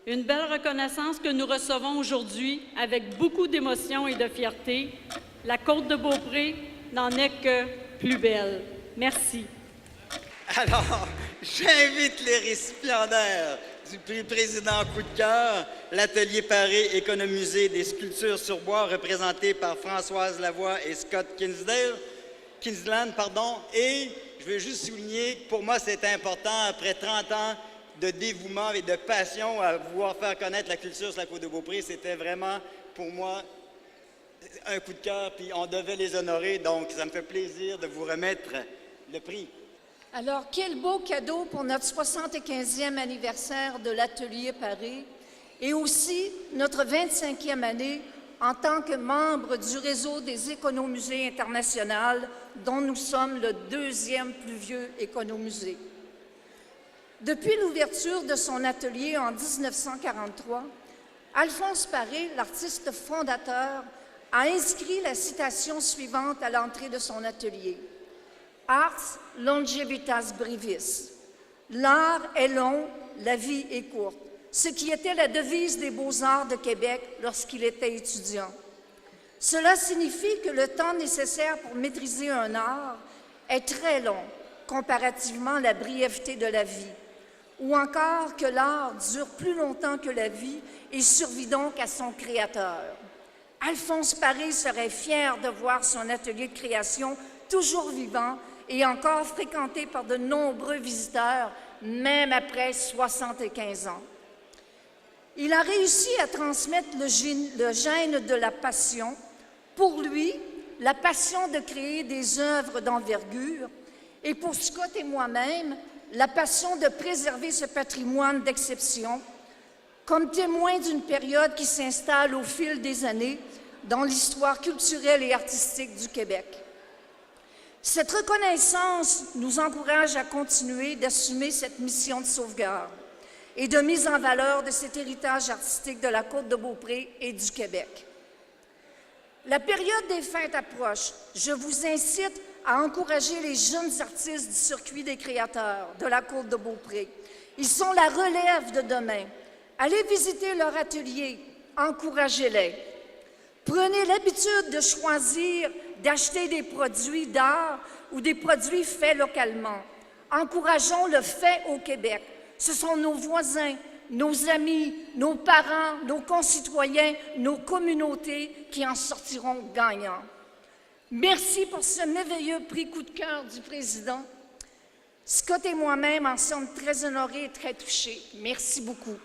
Une belle reconnaissance que nous recevons aujourd'hui avec beaucoup d'émotion et de fierté. La Côte-de-Beaupré n'en est que plus belle. Merci. Alors, j'invite les récipiendaires du prix Président Coup de cœur, l'atelier Paré économisé des sculptures sur bois représenté par Françoise Lavoie et Scott Kinsland, et je veux juste souligner que pour moi c'est important, après 30 ans de dévouement et de passion à vouloir faire connaître la culture sur la Côte-de-Beaupré, c'était vraiment pour moi un coup de cœur, puis on devait les honorer, donc ça me fait plaisir de vous remettre le prix. Alors, quel beau cadeau pour notre 75e anniversaire de l'Atelier Paré et aussi notre 25e année en tant que membre du réseau des économusées internationales, dont nous sommes le 2e plus vieux économusée. Depuis l'ouverture de son atelier en 1943, Alphonse Paré, l'artiste fondateur, a inscrit la citation suivante à l'entrée de son atelier. Ars longevitas brevis. L'art est long, la vie est courte, ce qui était la devise des Beaux-Arts de Québec lorsqu'il était étudiant. Cela signifie que le temps nécessaire pour maîtriser un art est très long, comparativement à la brièveté de la vie, ou encore que l'art dure plus longtemps que la vie et survit donc à son créateur. Alphonse Paré serait fier de voir son atelier de création toujours vivant et encore fréquenté par de nombreux visiteurs, même après 75 ans. Il a réussi à transmettre le gène de la passion. Pour lui, la passion de créer des œuvres d'envergure, et pour Scott et moi-même, la passion de préserver ce patrimoine d'exception, comme témoin d'une période qui s'installe au fil des années dans l'histoire culturelle et artistique du Québec. Cette reconnaissance nous encourage à continuer d'assumer cette mission de sauvegarde et de mise en valeur de cet héritage artistique de la Côte-de-Beaupré et du Québec. La période des fêtes approche. Je vous incite à encourager les jeunes artistes du circuit des créateurs de la Côte-de-Beaupré. Ils sont la relève de demain. Allez visiter leur atelier, encouragez-les. Prenez l'habitude de choisir d'acheter des produits d'art ou des produits faits localement. Encourageons le fait au Québec. Ce sont nos voisins, nos amis, nos parents, nos concitoyens, nos communautés qui en sortiront gagnants. Merci pour ce merveilleux prix coup de cœur du Président. Scott et moi-même en sommes très honorés et très touchés. Merci beaucoup.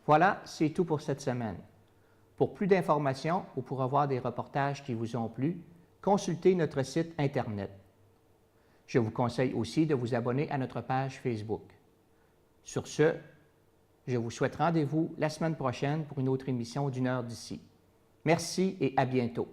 Voilà, c'est tout pour cette semaine. Pour plus d'informations ou pour avoir des reportages qui vous ont plu, consultez notre site Internet. Je vous conseille aussi de vous abonner à notre page Facebook. Sur ce, je vous souhaite rendez-vous la semaine prochaine pour une autre émission d'1 heure d'ici. Merci et à bientôt.